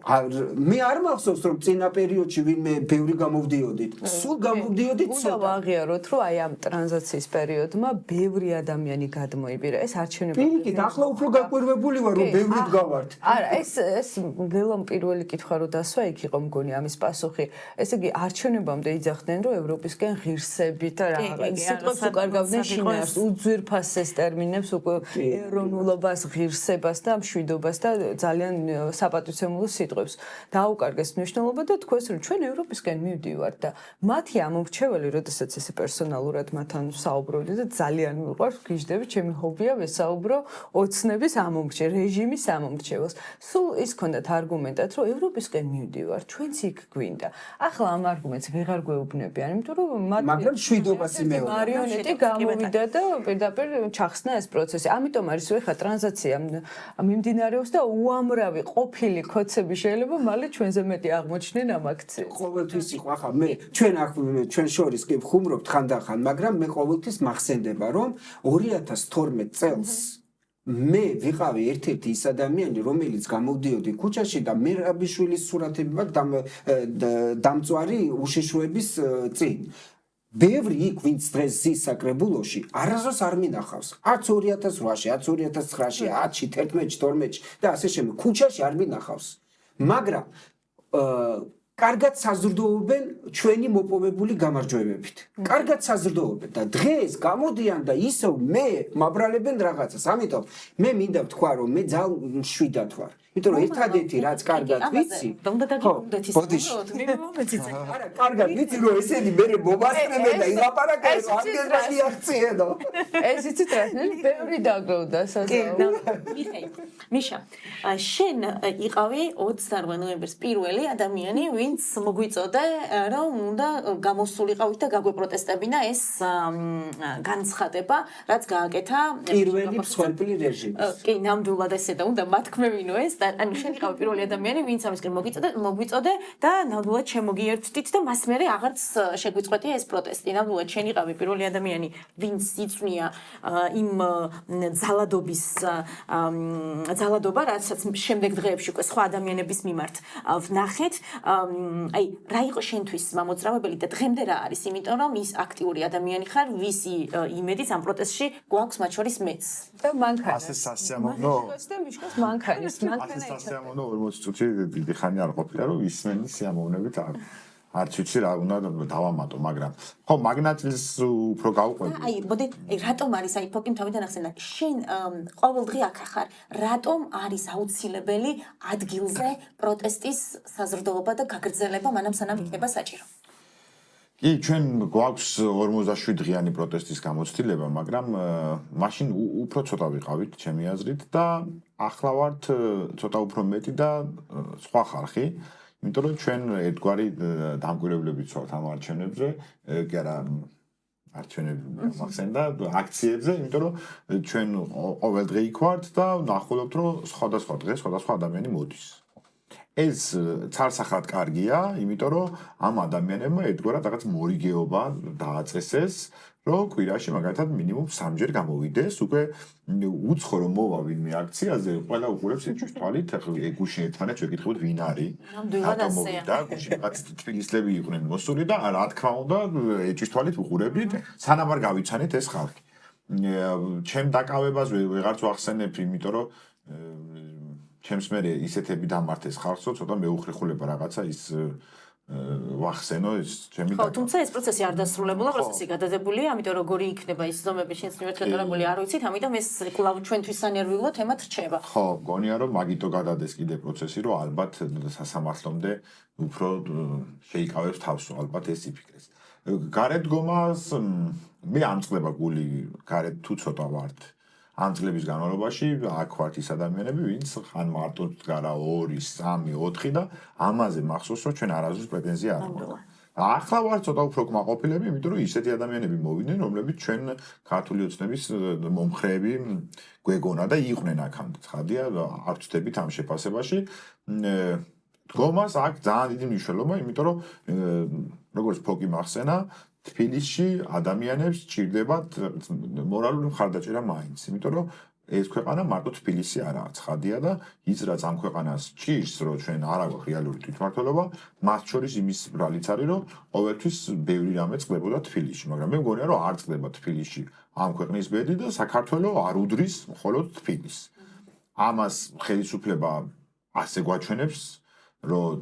მე არ მახსოვს რომ წინა პერიოდში ვინმე ბევრი გამოვდიოდით. სულ გამოვდიოდით ცოტა. უნდა ვაღიაროთ რომ აი ამ ტრანზიციის პერიოდმა ბევრი ადამიანი გადმოიბირა. ეს არჩევნები. პირიქით, ახლა უფრო გაკვირვებული ვარ რომ ბევრი დგავართ. არა, ეს ველამ პირველი კითხვა რო დასვა, იქ იყო მგონი ამის პასუხი. ესე იგი არჩევნებამდე იძახდნენ რომ ევროპისკენ ღირსებით და რაღაც სიტყვებს უკარგავდნენ შინაარს, უძვირფასეს ტერმინებს, ეროვნულობას, ღირსებას და მშვიდობას და ძალიან საპატივცემულო სიტყვებს დაუკარგეს მნიშვნელობა და თქვეს რომ ჩვენ ევროპისკენ მივდივართ და მათი ამორჩეველი, როდესაც ესე პერსონალურად მათთან საუბრობდი და ძალიან მიყვარს, გიждები, ჩემი ჰობია ვესაუბრო ოცნების ამორჩე, რეჟიმის ამორჩეველს. სულ ის ქონდათ არგუმენტად, რომ ევროპისკენ მივდივართ, ჩვენც იქ გვინდა. ახლა ამ არგუმენტს ვეღარ გვეუბნებიან, იმიტომ რომ მაგრამ შვიდობას იმეორებდა. მარიონეტი გამოვიდა და პირდაპირ ჩახსნა ეს პროცესი. ამიტომ არის ხა ტრანზიცია მიმდინარეობს და უამრავი ყოფილი კოცები შეიძლება მალე ჩვენზე მეტი აღმოჩნდნენ ამ აქციაზე. ყოველთვის იყო ახლა მე ჩვენ შორის კი ვხუმრობთ ხანდახან, მაგრამ მე ყოველთვის მახსენდება რომ 2012 წელს მე ვიყავი ერთ-ერთი ის ადამიანი, რომელიც გამოვდიოდი ქუჩაში და მერაბიშვილის სურათები მაქვს დამწვარი უშიშროების წინ. ბევრი იქ ვინც დღეს ზის საკრებულოში არასდროს არ მინახავს. არც 2008-ში, არც 2009-ში, 10-ში, 11-ში, 12-ში და ასე შემდეგ. ქუჩაში არ მინახავს. მაგრამ კარგად საზრდოობენ ჩვენი მოპოვებული გამარჯვებებით. კარგად საზრდოობენ და დღეს გამოდიან და ისევ მე მაბრალებენ რაღაცას. ამიტომ მე მინდა ვთქვა რომ მე ძალიან მშვიდად ვარ. იმიტომ რომ ერთადერთი რაც კარგად ვიცი, არა, კარგად ვიცი რომ ესენი მე მომასწრებენ და ილაპარაკენ რომ ამდენად იახციენო. ეს იცით რა, ბევრი დაგროვდა მიხეილ, მიშა, შენ იყავი 28 ნოემბერს პირველი ადამიანი, ვინც მოგვიწოდა რომ უნდა გამოსულიყავით და გაგვეპროტესტებინა ეს განცხადება, რაც გააკეთა პირველი მსხვერპლი რეჟიმის. კი, ნამდვილად ესე და უნდა მათქმევინო ეს და ანუ შენ იყავი პირველი ადამიანი, ვინც ამისკენ მოგვიწოდე და ნამდვილად შემოგიერთდით და მას მერე აღარც შეგვიწყვეტია ეს პროტესტი. ნამდვილად შენ იყავი პირველი ადამიანი, ვინც იწვნია იმ ძალადობა, რასაც შემდეგ დღეებში უკვე სხვა ადამიანების მიმართ ვნახეთ. აი, რა იყო შენთვის მამოძრავებელი და დღემდე რა არის, იმიტომ რომ ის აქტიური ადამიანი ხარ, ვისი იმედიც ამ პროტესტში გვაქვს მათ შორის მეც. და მანქანა. ასე სასიამოვნო. და მიშკოს მანქანის, მანქანა სასიამოვნო 40 წუთი დიდი ხანი არ ყოფილა რომ ისმენი სიამოვნებით არც ვიცი რა უნდა დავამატო, მაგრამ ხო მაგნატილს უფრო გავყვები. აი, მოდი, რატომ არის აი ფოკიმ თავიდან ახსენა, შენ ყოველდღე აქ ხარ, რატომ არის აუცილებელი ადგილზე პროტესტის საზრდოობა და გაგრძელება, მანამ სანამ იქნება საჭირო? კი, ჩვენ გვაქვს 47 დღიანი პროტესტის გამოცდილება, მაგრამ მაშინ უფრო ცოტა ვიყავით, ჩემი აზრით და ახლა ვართ ცოტა უფრო მეტი და სხვა ხალხი. იმიტომ რომ ჩვენ ერთგვარი დამკვირვებლებით ვართ ამ არჩევნებზე, კი არა არჩევნები მახსენდა აქციებზე, იმიტომ რომ ჩვენ ყოველ დღე იქ ვართ და ნახულობთ რომ სხვადასხვა დღე სხვადასხვა ადამიანი მოდის. ეს ცალსახად კარგია, იმიტომ რომ ამ ადამიანებმა ერთგვარად რაღაც მორიგეობა დააწესეს, რომ კვირაში მაგალითად მინიმუმ 3-ჯერ გამოვიდეს, უკვე უცხო რომ მოვა ვინმე აქციაზე, ყველა უყურებს ეჭვის თვალით, გუშინ ერთმანეთს ვეკითხებოდ ვინ არის. ნამდვილად ასეა. და გუშინ რაღაც თბილისლები იყვნენ მოსული და რა თქმა უნდა ეჭვის თვალით უყურებდით, სანამ არ გავიცანით ეს ხალხი. ჩემ დაკავებას ვეღარც ვახსენებ, იმიტომ რომ ჩემს მე ისეთები დამართეს ხალხსო, ცოტა მეუხრიხულება რაღაცა ის ვახსენო ეს ჩემი ხო, თუმცა ეს პროცესი არ დასრულებულა, პროცესი გადადებულია, ამიტომ როგორი იქნება ის ზომები შენცნივად გატარებული არ ვიცით, ამიტომ ეს კვლავ ჩვენთვის სანერვიულო თემად რჩება. ხო, გონია რომ მაგიტო გადადეს კიდე პროცესი, რომ ალბათ სასამართლომდე უფრო შეიკავებს თავს, ალბათ ეს იფიქრეს. გარეთ დგომას მე ამწყდება გული, გარეთ თუ ცოტა ვართ. ამ წლების განმავლობაში აქ ვართ ის ადამიანები, ვინც ხან მარტო დგარა 2, 3, 4 და ამაზე მახსოვს, რომ ჩვენ არასდროს პრეტენზია არ გვაქვს. ახლა ვარ ცოტა უფრო კმაყოფილები, იმიტომ რომ ისეთი ადამიანები მოვიდნენ, რომლებიც ჩვენ ქართული ოცნების მომხრეები გვეგონა და იყვნენ აქამდე. ცხადია, არ ვწდებით ამ შეფასებაში. დგომას აქ ძალიან დიდი მნიშვნელობა, იმიტომ რომ როგორც ფოკი მახსენა, თბილისში ადამიანებს ჭირდებათ მორალური მხარდაჭერა მაინც, იმიტომ რომ ეს ქვეყანა მარტო თბილისი არაა, ცხადია და ის რაც ამ ქვეყანას ჭირს, რომ ჩვენ არ აქვს რეალური თვითმმართველობა, მათ შორის იმის ბრალიც არის, რომ ყოველთვის ბევრი რამე წყდებოდა თბილისში, მაგრამ მე მგონია, რომ არ წყდება თბილისში ამ ქვეყნის ბედი და საქართველოს არ უდრის მხოლოდ თბილისს. ამას ხელისუფლება ასე გვაჩვენებს, რომ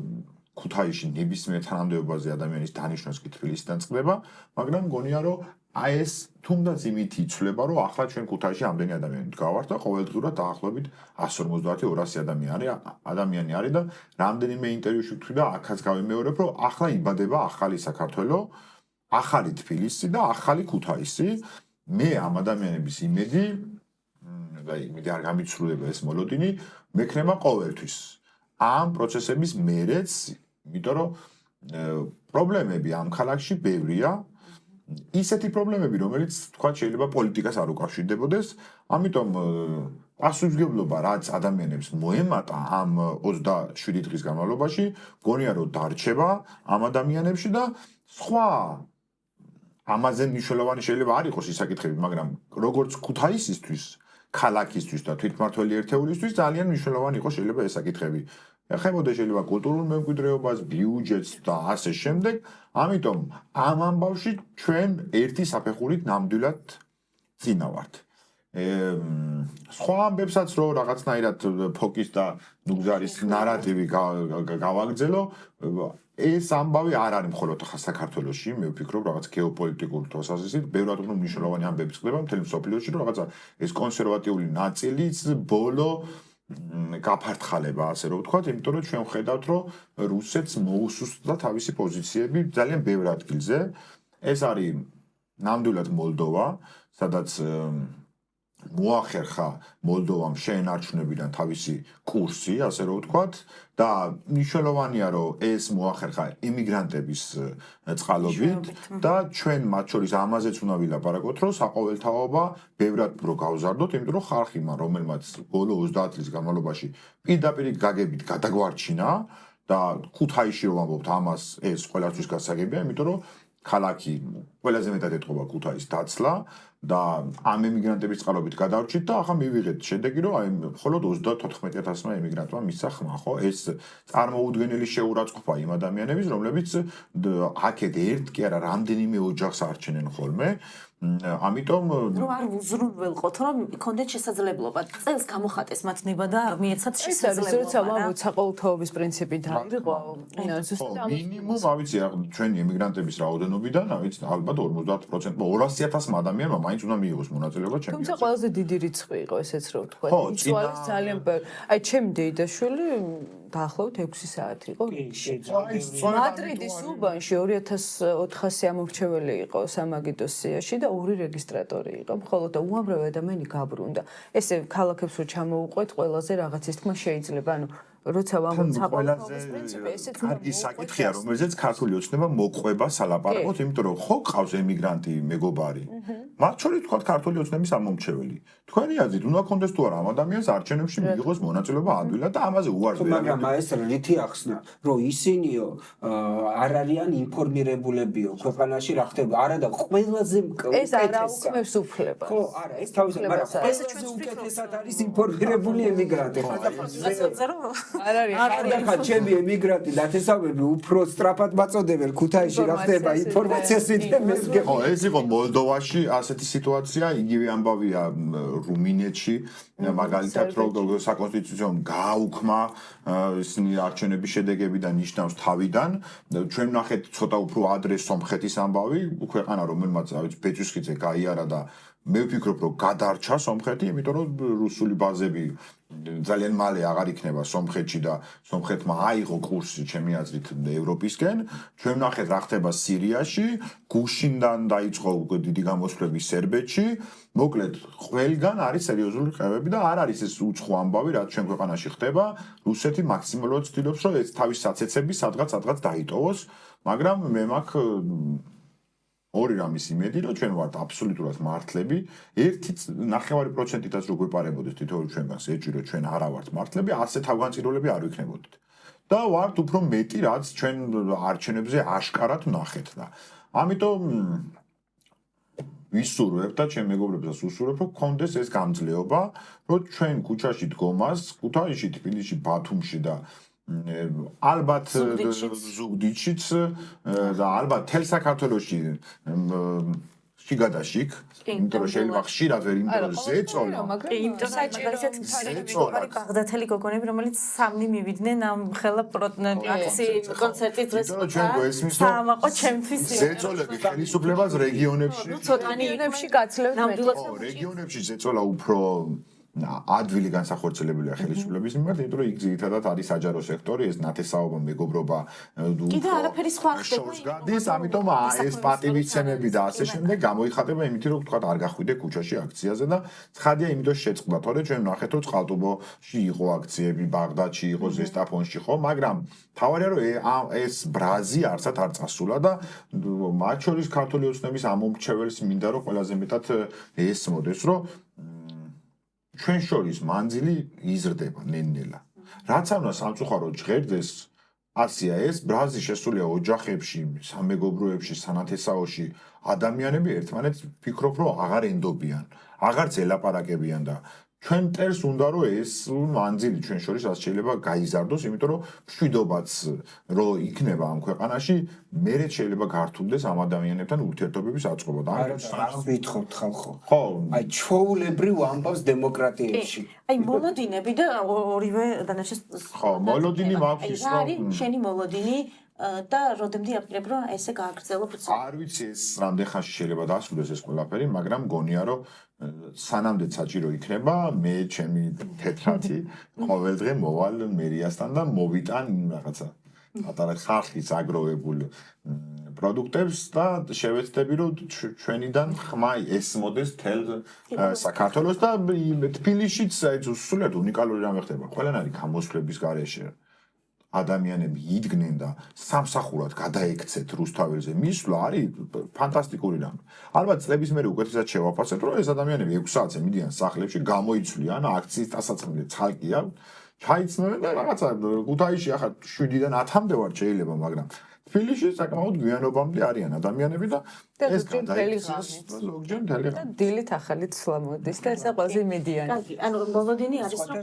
ქუთაისში ნებისმიერ თანამდებობაზე ადამიანის დანიშვნას კი თბილისიდან წყდება, მაგრამ მგონია, რომ აი ეს თუნდაც იმით იცვლება, რომ ახლა ჩვენ ქუთაისში ამდენი ადამიანი დგავართ და ყოველდღურად დაახლოებით 150-200 ადამიანი არის და რამდენიმე ინტერვიუში ვთქვი და აქაც გავიმეორებ, რომ ახლა იბადება ახალი საქართველო, ახალი თბილისი და ახალი ქუთაისი. მე ამ ადამიანების იმედი და იმედი არ გამიცვლება ეს მოლოდინი, მექნება ყოველთვის. ამ პროცესების მერეც, იმიტომ რომ პრობლემები ამ ქალაქში ბევრია, ისეთი პრობლემები, რომელიც თქვა შეიძლება პოლიტიკას არ უკავშირდებოდეს, ამიტომ პასუხისმგებლობა რაც ადამიანებს მოემატა ამ 27 დღის განმავლობაში, გონია რომ დარჩება ამ ადამიანებში და სხვა ამაზე მნიშვნელოვანი შეიძლება არ იყოს ის საკითხები, მაგრამ როგორც ქუთაისისთვის, ქალაქისთვის და თვითმმართველი ერთეულისთვის ძალიან მნიშვნელოვანი იყოს შეიძლება ეს საკითხები. ეხებოდა შეიძლება კულტურულ მემკვიდრეობას, ბიუჯეტს და ასე შემდეგ. ამიტომ ამ ამბავში ჩვენ ერთი საფეხურით ნამდვილად წინა ვართ. სხვა ამბებსაც რო რაღაცნაირად ფოკის და ნუგზარის ნარატივი გავაგრძელო, ეს ამბავი არ არის მხოლოდ საქართველოში, მე ვფიქრობ რაღაც გეოპოლიტიკური თვალსაზრისით, ბევრად უფრო მნიშვნელოვანი ამბები ხდება მთელ მსოფლიოში, რომ რაღაცა ეს კონსერვატიული ნაწილიც ბოლო გაფართხალება, ასე რომ ვთქვათ, იმიტომ რომ ჩვენ ვხედავთ, რომ რუსეთს მოუსუსტდა თავისი პოზიციები ძალიან ბევრ ადგილზე. ეს არის ნამდვილად მოლდოვა, სადაც მოახერხა მოლდოვამ შეენარჩუნებიდან თავისი კურსი, ასე რომ ვთქვათ, და მნიშვნელოვანია, რომ ეს მოახერხა იმიგრანტების წყალობით და ჩვენ მათ შორის ამაზეც უნდა ვილაპარაკოთ, რომ საყოველთაობა ბევრად უფრო გავზარდოთ, იმიტომ რომ ხალხი, რომელმაც ბოლო 30 წლის განმავლობაში პირდაპირ გაგებით გადაგვარჩინა და ქუთაისში რომ ვამბობთ ამას, ეს ყველასთვის გასაგებია, იმიტომ რომ ქალაქი ყველაზე მეტად ეთყობა ქუთაისის დაცლა და ამ ემიგრანტების წყალობით გადავრჩით და ახლა მივიღეთ შედეგი, რომ აი მხოლოდ 34,000-მა ემიგრანტმა მისცა ხმა, ხო? ეს წარმოუდგენელი შეურაცხყოფა იმ ადამიანების, რომლებიც აქეთ ერთ კი არა, რამდენიმე ოჯახს არჩენენ ხოლმე. ამიტომ რომ არ უზრუნველყოთ, რომ იქონდეთ შესაძლებლობა წელს გამოხატეს მათ ნება და მიეცათ შესაძლებლობა. როცა ვამბობთ საყოველთაობის პრინციპი დაიღო, მინიმუმ ავიცი ჩვენი ემიგრანტების რაოდენობიდან, ავიცი ალბათ 50%, 200,000 ადამიანმა მაინც უნდა მიიღოს მონაწილეობა ჩემს. თუმცა ყველაზე დიდი რიცხვი იყო ესეც რომ ვთქვა. იცვალეს ძალიან ბევრი. აი ჩემი დეიდაშვილი დაახლოებით 6 საათი იყო. მადრიდის უბანში 2400 ამორჩეველი იყო სამაგიდოს სიაში და 2 რეგისტრატორი იყო. მხოლოდ და უამრავი ადამიანი გაბრუნდა. ესე ქალაქებს რო ჩამოუყვეთ, ყველაზე რაღაცის თქმა შეიძლება. ანუ როცა ვამბობთ საყოველთაობის პრინციპი, ესეც კარგი საკითხია, რომელზეც ქართული ოცნება მოყვება სალაპარაკოთ, იმიტომ რომ ხო ყავს ემიგრანტი მეგობარი. მათ შორის თქვა ქართული ოცნების ამომრჩეველი. თქვენი აზრით უნდა კონდეს თუ არა ამ ადამიანს არჩევნებში მიიღოს მონაწილეობა ადვილად და ამაზე უარს ვერ მაგრამ ეს რითი ახსნა, რომ ისინიო არ არიან ინფორმირებულებიო ქვეყანაში რა ხდება. არა და ყველაზე ეს არ აუქმებს უფლებას. ხო, არა, ეს თავისუფლად, მაგრამ ეს ჩვენ უკეთესად არის ინფორმირებული ემიგრანტი. არ არის ხა ჩემი ემიგრანტი დათესავები უფრო სწრაფად მაწოდებენ ქუთაისში რა ხდება ინფორმაციას ვიდრე ხო, ეს იყო მოლდოვაში ასეთი სიტუაცია, იგივე ამბავია რუმინეთში, მაგალითად რომ საკონსტიტუციო გააუქმა ისინი არჩევნების შედეგები და ნიშნავს თავიდან. ჩვენ ვნახეთ ცოტა უფრო ადრე სომხეთის ამბავი, ქვეყანა რომელმაც ბეჭვისხიძე გაიარა და მე ვფიქრობ რომ გადარჩა სომხეთი, იმიტომ რომ რუსული ბაზები ძალიან მალე აღარ იქნება სომხეთში და სომხეთმა აიღო კურსი ჩემი აზრით ევროპისკენ. ჩვენ ვნახეთ რა ხდება სირიაში, გუშინდან დაიწყო დიდი გამოსვლები სერბეთში. მოკლედ, ყველგან არის სერიოზული ხევები და არ არის ეს უცხო ამბავი, რაც ჩვენ ქვეყანაში ხდება. რუსეთი მაქსიმალურად ცდილობს, რომ ეს თავის საცეცები სადღაც დაიტოვოს, მაგრამ მე მაქვს ორი რამის იმედი, რომ ჩვენ ვართ აბსოლუტურად მართლები. 1.9%-ით რო გვეპარებოდეს თითოეულ ჩვენგანს ეჭვი, რომ ჩვენ არა ვართ მართლები, ასე თავგანწირველები არ ვიქნებოდით. და ვართ უფრო მეტი, რაც ჩვენ არჩევნებზე აშკარად ვნახეთ და ამიტომ ვისურვებ და ჩემ მეგობრებსაც ვუსურვებ, რომ გქონდეს ეს გამძლეობა, რომ ჩვენ ქუჩაში დგომას, ქუთაისში, თბილისში, ბათუმში და ალბათ ზუგდიდშიც და ალბათ თელ საქართველოში შიგადაშიგ, იმიტომ რომ შეიძლება ხშირად ვერ იმიტომ რომ ზეწოლა. იმიტომ რომ ბაღდათელი გოგონები, რომელიც 3 მივიდნენ ამ ხელა აკციის კონცერტის დღეს. საამაყო ჩემთვის ზეწოლები ხელისუფლებას რეგიონებში. რეგიონებში გაცლებთ მეტი. რეგიონებში ზეწოლა უფრო ადვილი განსახორციელებელია ხელისუფლების მიმართ, იმიტომ რომ იქ ძირითადად არის საჯარო სექტორი, ეს ნათესაობა, მეგობრობა, კიდე არაფერი სხვა ხდება. გადის, ამიტომ ეს პატივისცემები და ასე შემდეგ გამოიხატება იმით, რომ თქვა არ გახვიდე ქუჩაში აქციაზე და ცხადია იმიტომ შეწყდა, თორე ჩვენ ვნახეთ, რომ წყალტუბოში იყო აქციები, ბაღდადში იყო, ზესტაფონში ხო, მაგრამ თავარია რომ ეს ბრაზი არსად არ წასულა და მათ შორის ქართული ოცნების ამომრჩეველს მინდა რომ ყველაზე მეტად ესმოდეს, რომ ჩვენ შორის მანძილი იზრდება ნელ-ნელა. რაც არ უნდა სამწუხაროდ ჟღერდეს ასია ეს ბრაზი შესულია ოჯახებში, სამეგობროებში, სანათესაოში ადამიანები ერთმანეთს ფიქრობ რომ აღარ ენდობიან, აღარც ელაპარაკებიან და ჩვენ ტერს უნდა რომ ეს მანძილი ჩვენ შორის რაც შეიძლება გაიზარდოს, იმიტომ რომ მშვიდობაც რო იქნება ამ ქვეყანაში, მერე შეიძლება გართულდეს ამ ადამიანებთან ურთიერთობების აწყობა და არა ვითხოვთ ხალხო. ხო, აი ჩვეულებრივ ამბავს დემოკრატიებში. აი მოლოდინები და ორივე დანარჩენ ხო, მოლოდინი მაქვს ის რა არის შენი მოლოდინი და როდემდე აპირებ რომ ესე გააგრძელო პროცესი? არ ვიცი ეს რამდენ ხანში შეიძლება დასრულდეს ეს ყველაფერი, მაგრამ მგონია რომ სანამდე საჭირო იქნება მე ჩემი თეთრათი ყოველდღე მოვალ მერიასთან და მოვიტან რაღაცა პატარა ხალხის აგროვებულ პროდუქტებს და შევეცდები რომ ჩვენიდან ხმა ესმოდეს თელ საქართველოს და თბილისშიც სულად უნიკალური რამე ხდება. ყველანაირი გამოსვლების გარეშე ადამიანები იდგნენ და სამსახურად გადაექცეთ რუსთაველზე მისვლა არის ფანტასტიკური რამე. ალბათ წლების მერე უკეთესად შევაფასებთ, რომ ეს ადამიანები 6 საათზე მიდიან სახლებში, გამოიცვლიან აქციის დასაწყისამდე ცალკე აქვს, ჩაიცნობენ და რაღაცა ქუთაისში ახლა 7-დან 10-მდე ვარ შეიძლება, მაგრამ თბილისში საკმაოდ გვიანობამდე არიან ადამიანები და ეს გადაიქცეს ზოგჯერ მთელი და დილით ახალი ცვლა მოდის და ესა ყველაზე იმედიანი. კარგი, ანუ მოლოდინი არის რომ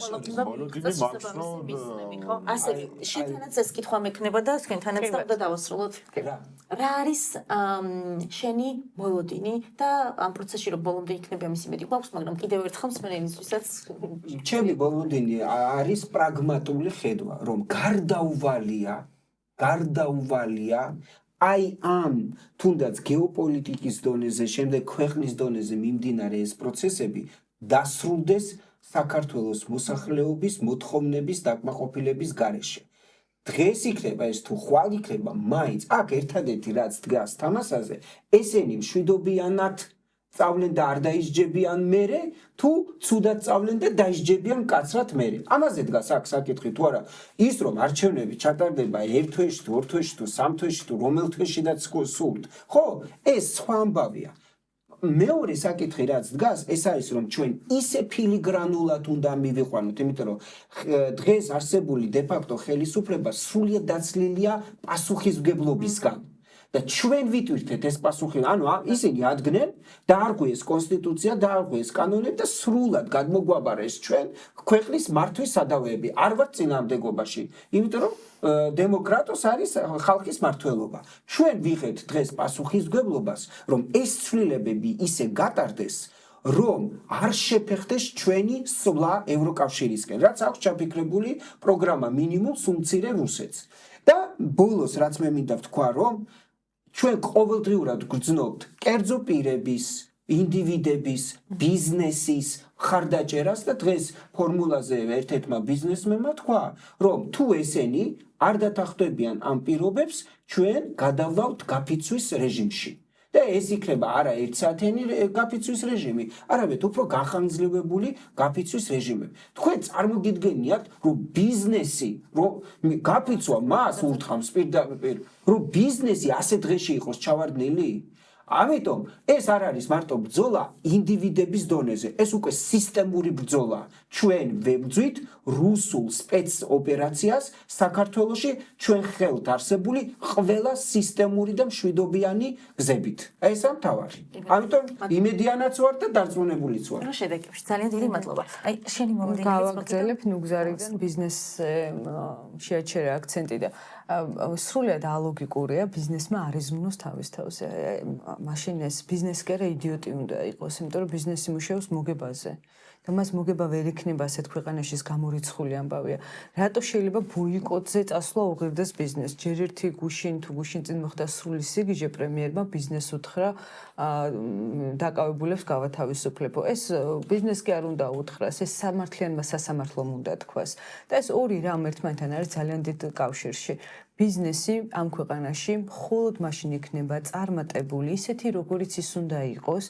ხო? ასე შენთანაც ეს კითხვა მექნება და თქვენთანაც და დავასრულოთ. რა არის შენი მოლოდინი და ამ პროცესში რომ ბოლომდე იქნება მის იმედი გვაქვს, მაგრამ კიდევ ერთხელ მსმენელისთვისაც ჩემი მოლოდინი არის პრაგმატული ხედვა, რომ გარდაუვალია აი ამ თუნდაც გეოპოლიტიკის დონეზე, შემდეგ ქვეყნის დონეზე მიმდინარე ეს პროცესები დასრულდეს საქართველოს მოსახლეობის მოთხოვნების დაკმაყოფილების გარეშე. დღეს იქნება ეს თუ ხვალ იქნება, მაინც აქ ერთადერთი რაც დგას თამასაზე, ესენი მშვიდობიანად სწავლენ და არ დაისჯებიან მერე, თუ ცუდად სწავლენ და დაისჯებიან მკაცრად მერე. ამაზე დგას აქ საკითხი თუ არა ის რომ არჩევნები ჩატარდება 1 თვეში თუ 2 თვეში თუ 3 თვეში თუ რომელ თვეშიდაც სულთ. ხო, ეს სხვა ამბავია. მეორე საკითხი რაც დგას, ეს არის რომ ჩვენ ისე ფილიგრანულად უნდა მივიყვანოთ, იმიტომ რომ დღეს არსებული დე-ფაქტო ხელისუფლება სრულიად დაცლილია პასუხისმგებლობისგან. და ჩვენ ვიტვირთეთ ეს პასუხი, ანუ ისინი ადგენენ, დაარღვიეს კონსტიტუცია, დაარღვიეს კანონები და სრულად გადმოგვაბარეს ჩვენ ქვეყნის მართვის სადავეები. არ ვართ წინააღმდეგობაში, იმიტომ რომ დემოკრატოს არის ხალხის მმართველობა. ჩვენ ვიღებთ დღეს პასუხისმგებლობას, რომ ეს ცვლილებები ისე გატარდეს, რომ არ შეფეხდეს ჩვენი სვლა ევროკავშირისკენ, რაც აქვს ჩაფიქრებული პროგრამა მინიმუმ სულ-მცირე რუსეთს. და ბოლოს რაც მე მინდა ვთქვა, რომ ჩვენ ყოველდღიურად გრძნობთ კერძო პირების, ინდივიდების, ბიზნესის ხარდაჭერას და დღეს ფორმულაზე ერთ-ერთმა ბიზნესმენმა თქვა, რომ თუ ესენი არ დათანხმდებიან ამ პირობებს, ჩვენ გადავლავთ გაფიცვის რეჟიმში. და ეს იქნება არა 1 საათიანი გაფიცვის რეჟიმი, არამედ უფრო განხანგრძლივებული გაფიცვის რეჟიმები. თქვენ წარმოგიდგენიათ, რომ ბიზნესი, რომ გაფიცვა მას ურთავს პირდაპირ, რომ ბიზნესი ასე დღეში იყოს ჩავარდნილი? ამიტომ ეს არ არის მარტო ბრძოლა ინდივიდების დონეზე, ეს უკვე სისტემური ბრძოლა. ჩვენ ვებრძვით რუსულ სპეცოპერაციას საქართველოში ჩვენ ხელთ არსებული ყველა სისტემური და მშვიდობიანი გზებით. ესა მთავარი. ამიტომ იმედიანაც ვარ და დარწმუნებულიც ვარ. რა შედეგებში ძალიან დიდი მადლობა. აი შენი მოლოდინი გავაგრძელებ ნუგზარიდან ბიზნეს შეაჩერა აქცენტი და სრულიად ალოგიკურია ბიზნესმა არ იზმნოს თავის თავს. მაშინ ეს ბიზნესკერა იდიოტი უნდა იყოს, იმიტომ რომ ბიზნესი მუშაობს მოგებაზე. და მას მოგება ვერ იქნება ასეთ ქვეყანაში გამორიცხული ამბავია. რატო შეიძლება ბოიკოტზე წასვლა უღირდეს ბიზნეს? ჯერ ერთი გუშინ წინ მოხდა სრული სიგიჟე პრემიერმა ბიზნესს უთხრა დაკავებულებს გავათავისუფლებო. ეს ბიზნეს კი არ უნდა უთხრას, ეს სამართლიანმა სასამართლომ უნდა თქვას. და ეს ორი რამ ერთმანეთთან არის ძალიან დიდ კავშირში. ბიზნესი ამ ქვეყანაში მხოლოდ მაშინ იქნება წარმატებული, ისეთი როგორიც ის უნდა იყოს,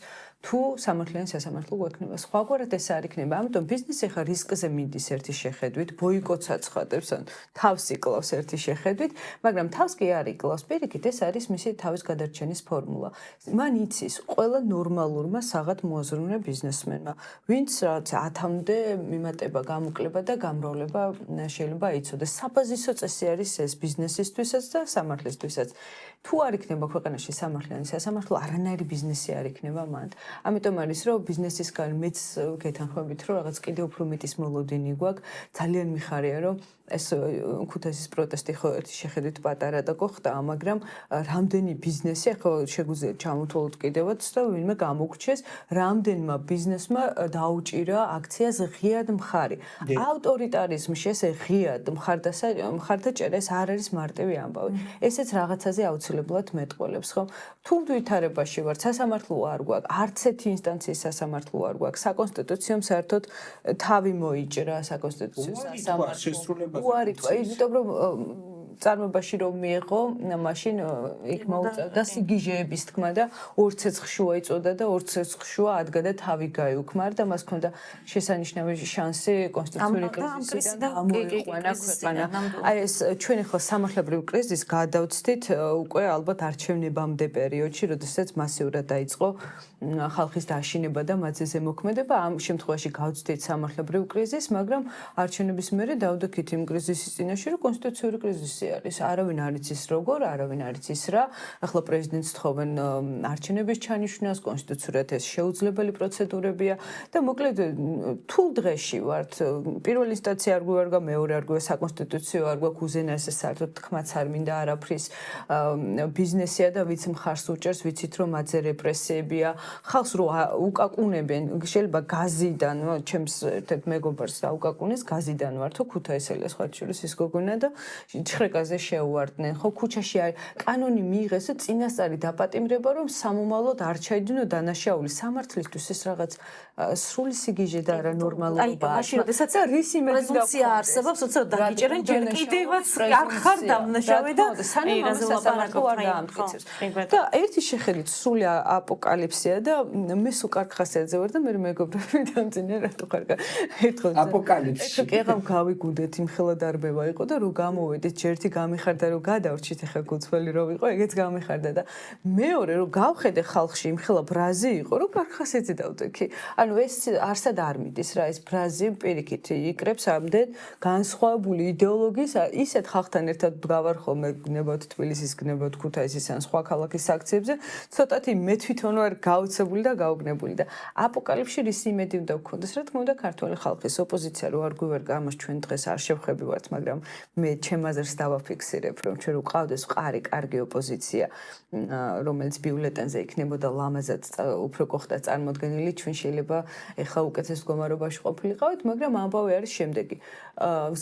თუ სამართლიანი სასამართლო გვექნება. სხვაგვარად ეს არ იქნება. ამიტომ ბიზნესი ხა რისკზე მიდის ერთი შეხედვით, ბოიკოტს აცხადებს, ან თავს იკლავს ერთი შეხედვით, მაგრამ თავს კი არ იკლავს. პირიქით, ეს არის მისი თავის გადარჩენის ფორმულა. მან იცის ყველა ნორმალურმა საღად მოაზროვნე ბიზნესმენმა, ვინც რაც 10-მდე მიმატება, გამოკლება და გამრავლება შეიძლება იცოდეს. საბაზისო წესი არის ეს ბიზნესისთვისაც და სამართლისთვისაც. თუ არ იქნება ქვეყანაში სამართლიანი სასამართლო, არანაირი ბიზნესი არ იქნება მანდ. ამიტომ არის რომ ბიზნესისგან მეც გეთანხმებით რომ რაღაც კიდევ უფრო მეტის მოლოდინი გვაქვს. ძალიან მიხარია რომ ეს ქუთაისის პროტესტი ხო ერთი შეხედვით პატარა და გოხდა, მაგრამ რამდენი ბიზნესი ხო შეგვიძლია ჩამოთვალოთ კიდევაც და ვინმე გამოგრჩეს, რამდენმა ბიზნესმა დაუჭირა აქციას ღიად მხარი. ავტორიტარიზმში ესე ღიად მხარდაჭერა ეს არ არის მარტივი ამბავი. ესეც რაღაცაზე აუცილებლად მეტყველებს, ხო? თუ ვითარებაში ვართ, სასამართლო არ გვაქვს, არც ერთი ინსტანციის სასამართლო არ გვაქვს. საკონსტიტუციო საერთოდ თავი მოიჭრა საკონსტიტუციო სასამართლო. უარი თქვა, იმიტომ რომ წარმოებაში რომ მიიღო, მაშინ იქ მოუწევდა სიგიჟეების თქმა და 2 ცეცხლშუა იწოდა და 2 ცეცხლშუა ადგა და თავი გაიუქმარ და მას ჰქონდა შესანიშნავი შანსი კონსტიტუციური კრიზისიდან გამოიყვანა ქვეყანა. აი ეს ჩვენ ახლა სამართლებრივ კრიზისს გადავცდით უკვე ალბათ არჩევნებამდე პერიოდში, როდესაც მასიურად დაიწყო ხალხის დაშინება და მათზე ზემოქმედება. ამ შემთხვევაში გავცდით სამართლებრივ კრიზისს, მაგრამ არჩევნების მერე დავდექით იმ კრიზისის წინაშე, რომ კონსტიტუციური კრიზისი არის. არავინ არ იცის როგორ, არავინ არ იცის რა. ახლა პრეზიდენტს თხოვენ არჩევნების ჩანიშვნას, კონსტიტუციურად ეს შეუძლებელი პროცედურებია და მოკლედ თულ დღეში ვართ. პირველი ინსტანცია არ გვევარგა, მეორე არ გვევა, საკონსტიტუციო არ გვაქვს, უზენაესე საერთოდ თქმაც არ მინდა არაფრის ბიზნესია და ვიც მხარს უჭერს, ვიცით რომ მათზე რეპრესიებია. ხალხს რო უკაკუნებენ, შეიძლება გაზიდან, ჩემს ერთ მეგობარს დაუკაკუნეს, გაზიდან ვართო ქუთაისელია სხვა შორის ის გოგონა და ხრეკაზე შეუვარდნენ, ხო ქუჩაში კანონი მიიღეს და წინასწარი დაპატიმრება რომ სამომავლოდ არ ჩაიდინო დანაშაული. სამართლისთვის ეს რაღაც სრული სიგიჟე და არა ნორმალურობა. მაშინ როდესაც პრეზუმპცია არსებობს, უცებ დაგიჭერენ ჯერ კიდევაც არ ხარ დამნაშავე და სანამ სასამართლო არ დაამტკიცებს. და ერთი შეხედვით სრული აპოკალიფსია და მე სულ კარგ ხასიათზე ვარ და მე მეგობრები დამძინე რატო ხარ ერთხელ აპოკალიფსი. ეხლა კი გავიგუნდეთ იმხელა დარბევა იყო და რო გამოვედით ერთი გამიხარდა რომ გადავრჩით ახლა გუცველი რო იყო ეგეც გამიხარდა და მეორე რომ გავხედე ხალხში იმხელა ბრაზი იყო რომ კარგ ხასიათზე დავდექი. ანუ ეს არსად არ მიდის რა ეს ბრაზი პირიქით იკრებს ამდენ განსხვავებული იდეოლოგიის ისეთ ხალხთან ერთად გავარ ხოლმე გნებავთ თბილისის გნებავთ ქუთაისის ან სხვა ქალაქის აქციებზე ცოტათი მე თვითონ ვარ გაუცებული და გაუგნებული და აპოკალიფსში რის იმედი უნდა გქონდეს რა თქმა უნდა ქართული ხალხის ოპოზიცია რო არ გვევარგა ამას ჩვენ დღეს არ შევხვები ვართ მაგრამ მე ჩემ აზრს დავაფიქსირებ რომ ჩვენ უყავდეს ყარი კარგი ოპოზიცია რომელიც ბიულეტენზე იქნებოდა ლამაზად უფრო გოხდა წარმოდგენილი ჩვენ შეიძლება ეხლა უკეთეს მდგომარეობაში ყოფილიყავით მაგრამ ამბავი არის შემდეგი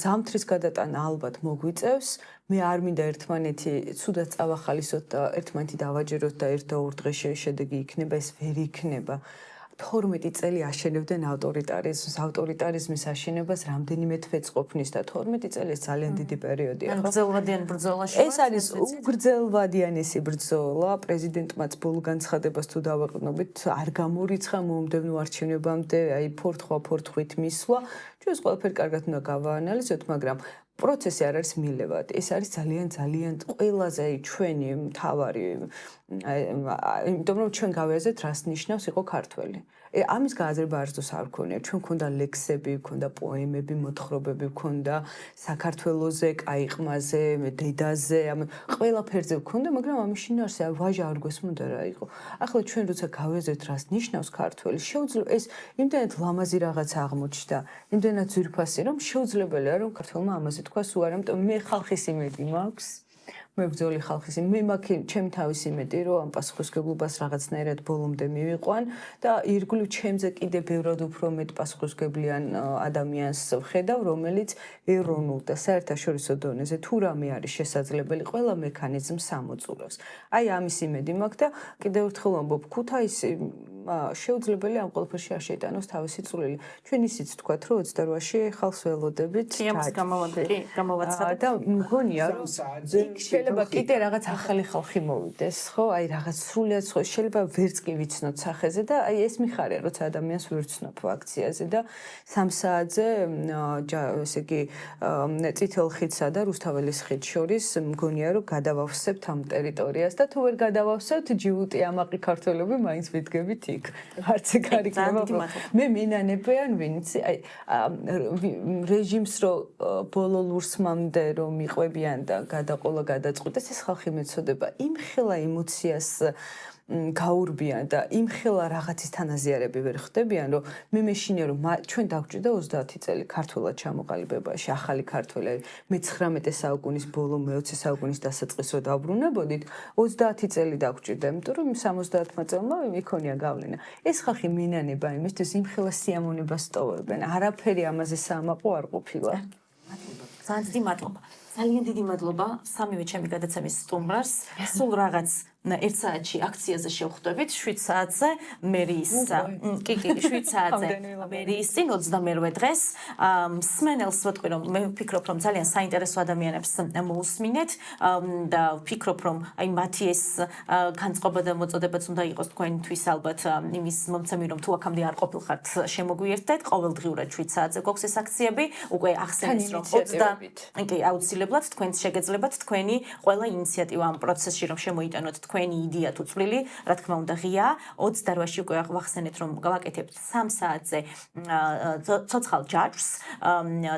ზამთრის გადატანა ალბათ მოგვიწევს მე არ მინდა ერთმანეთი ცუდად წავახალისოთ და ერთმანეთი დავაჯეროთ და ერთ და ორ დღეში შედეგი იქნება ეს ვერ იქნება 12 წელი აშენებდნენ ავტორიტარიზმს, ავტორიტარიზმის აშენებას რამდენიმე თვეც ყოფნის და 12 წელი ეს ძალიან დიდი პერიოდია, ხო? გრძელვადიან ბრძოლაში. ეს არის უგრძელვადიანესი ბრძოლა, პრეზიდენტმაც ბოლო განცხადებას თუ დავაყენებით, არ გამორიცხა მომდევნო არჩევნებამდე, აი ფორთხვით მისვლა. ჩვენს ყველაფერი კარგად უნდა გავაანალიზოთ, მაგრამ პროცესი არ არის მილევადი. ეს არის ძალიან ყველაზე ჩვენი მთავარი იმიტომ რომ ჩვენ გავიაზრეთ რას ნიშნავს იყო ქართველი. ამის გააზრება არც არ გქონია. ჩვენ გქონდა ლექსები, გქონდა პოემები, მოთხრობები, გქონდა საქართველოზე, კაიყმაზე, დედაზე, ყველაფერზე გქონდა, მაგრამ ამის შინაარსი ვაჟა არ გვესმოდა რა იყო. ახლა ჩვენ როცა გავიაზრეთ რას ნიშნავს ქართველი, შეუძლია ეს იმდენად ლამაზი რაღაც აღმოჩნდა, იმდენად ძვირფასი, რომ შეუძლებელია რომ ქართველმა ამაზე თქვას უარ, ამიტომ მე ხალხის იმედი მაქვს. მებრძოლი ხალხის მე მაქვს ჩემი თავის იმედი რომ ამ პასუხისგებლობას რაღაცნაირად ბოლომდე მივიყვან და ირგვლივ ჩემზე კიდე ბევრად უფრო მეტ პასუხისგებლიან ადამიანს ვხედავ რომელიც ეროვნულ და საერთაშორისო დონეზე თუ რამე არის შესაძლებელი ყველა მექანიზმს ამოწურებს. აი ამის იმედი მაქვს და კიდევ ერთხელ ვამბობ ქუთაისი შეუძლებელი ამ ყველაფერში არ შეიტანოს თავისი წვლილი. ჩვენ ისიც ვთქვათ, რომ 28-ში ხალხს ველოდებით თემს გამოვაცხადეთ. და მგონია რომ შეიძლება კიდე რაღაც ახალი ხალხი მოვიდეს, ხო? აი რაღაც სრულიად სხვა შეიძლება ვერც კი ვიცნოთ სახეზე და აი ეს მიხარია, როცა ადამიანს ვერ ვცნობ აქციაზე და 3 საათზე ესე იგი წითელ ხიდსა და რუსთაველის ხიდს შორის მგონია რომ გადავავსებთ ამ ტერიტორიას და თუ ვერ გადავავსებთ ჯიუტი ამაყი ქართველები მაინც ვიდგებით იქ. არც ეგ არ იქნება. მე მინანებიან ვინც აი რეჟიმს რო ბოლო ლურსმამდე რომ მიყვებიან და გადაყოლა გადაწყვიტეს ეს ხალხი მეცოდება იმხელა ემოციას გაურბიან და იმხელა რაღაცის თანაზიარები ვერ ხდებიან რომ მე მეშინია რომ ჩვენ დაგვჭირდა 30 წელი ქართულად ჩამოყალიბებაში ახალი ქართველები მე 19 საუკუნის ბოლო მე-20 საუკუნის დასაწყისო დავბრუნებოდით 30 წელი დაგვჭირდა იმიტომ რომ 70 წელმა მიქონია გავლენა ეს ხალხი მინანება იმისთვის იმხელა სიამონებას ტოვებენ არაფერი ამაზე საამაყო არ ყოფილა ძალიან დიდი მადლობა სამივე ჩემი გადაცემის სტუმრს სულ რაღაც 1 საათში აქციაზე შევხვდებით 7 საათზე მერიის კი 7 საათზე მერიის წინ 28 დღეს მსმენელს ვეთქვი რომ მე ვფიქრობ რომ ძალიან საინტერესო ადამიანებს მოусმინეთ და ვფიქრობ რომ აი მათი ეს განწყობა და მოწოდებაც უნდა იყოს თქვენთვის ალბათ იმის მომცემი რომ თუ აქამდე არ ყოფილხართ შემოგვიერთდეთ ყოველდღიურად 7 საათზე გვაქვს ეს აქციები უკვე ახსენეს რომ 20 კი აუცილებლად თქვენც შეგეძლებათ თქვენი ყველა ინიციატივა ამ პროცესში რომ შემოიტანოთ თქვენი იდეა თუ წვლილი, რა თქმა უნდა ღია, 28-ში უკვე ვახსენეთ რომ გავაკეთებთ 3 საათზე ცოცხალ ჯაჭვს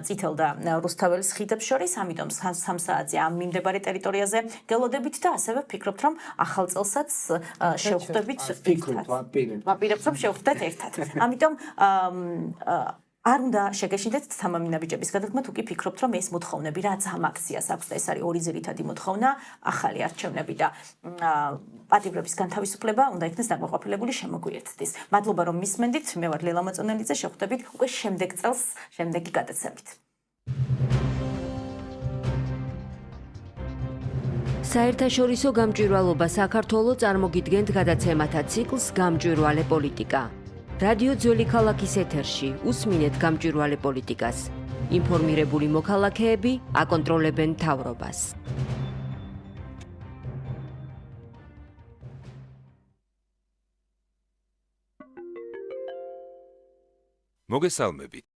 წითელ და რუსთაველის ხიდებს შორის, ამიტომ 3 საათზე ამ მიმდებარე ტერიტორიაზე გელოდებით და ასევე ვფიქრობთ რომ ახალ წელსაც შევხვდებით ვაპირებთ რომ შევხვდეთ ერთად. ამიტომ არ უნდა შეგეშინდეთ თამამინაბიჯების გადადგმა თუ კი ფიქრობთ რომ ეს მოთხოვნები რაც ამ აქციას აქვს და ეს არის ორი ძირითადი მოთხოვნა ახალი არჩევნები და პატიმრების განთავისუფლება უნდა იქნეს დაკმაყოფილებული შემოგვიერთდეს. მადლობა რომ მისმენდით. მე ვარ ლელა მოწონელიძე შევხვდებით უკვე შემდეგ წელს შემდეგი გადაცემით. საერთაშორისო გამჭვირვალობა საქართველოს წარმოგიდგენთ გადაცემათა ციკლს გამჭვირვალე პოლიტიკა. რადიო ძველი ქალაქის ეთერში უსმინეთ გამჭვირვალე პოლიტიკას. ინფორმირებული მოქალაქეები აკონტროლებენ მთავრობას. მოგესალმებით.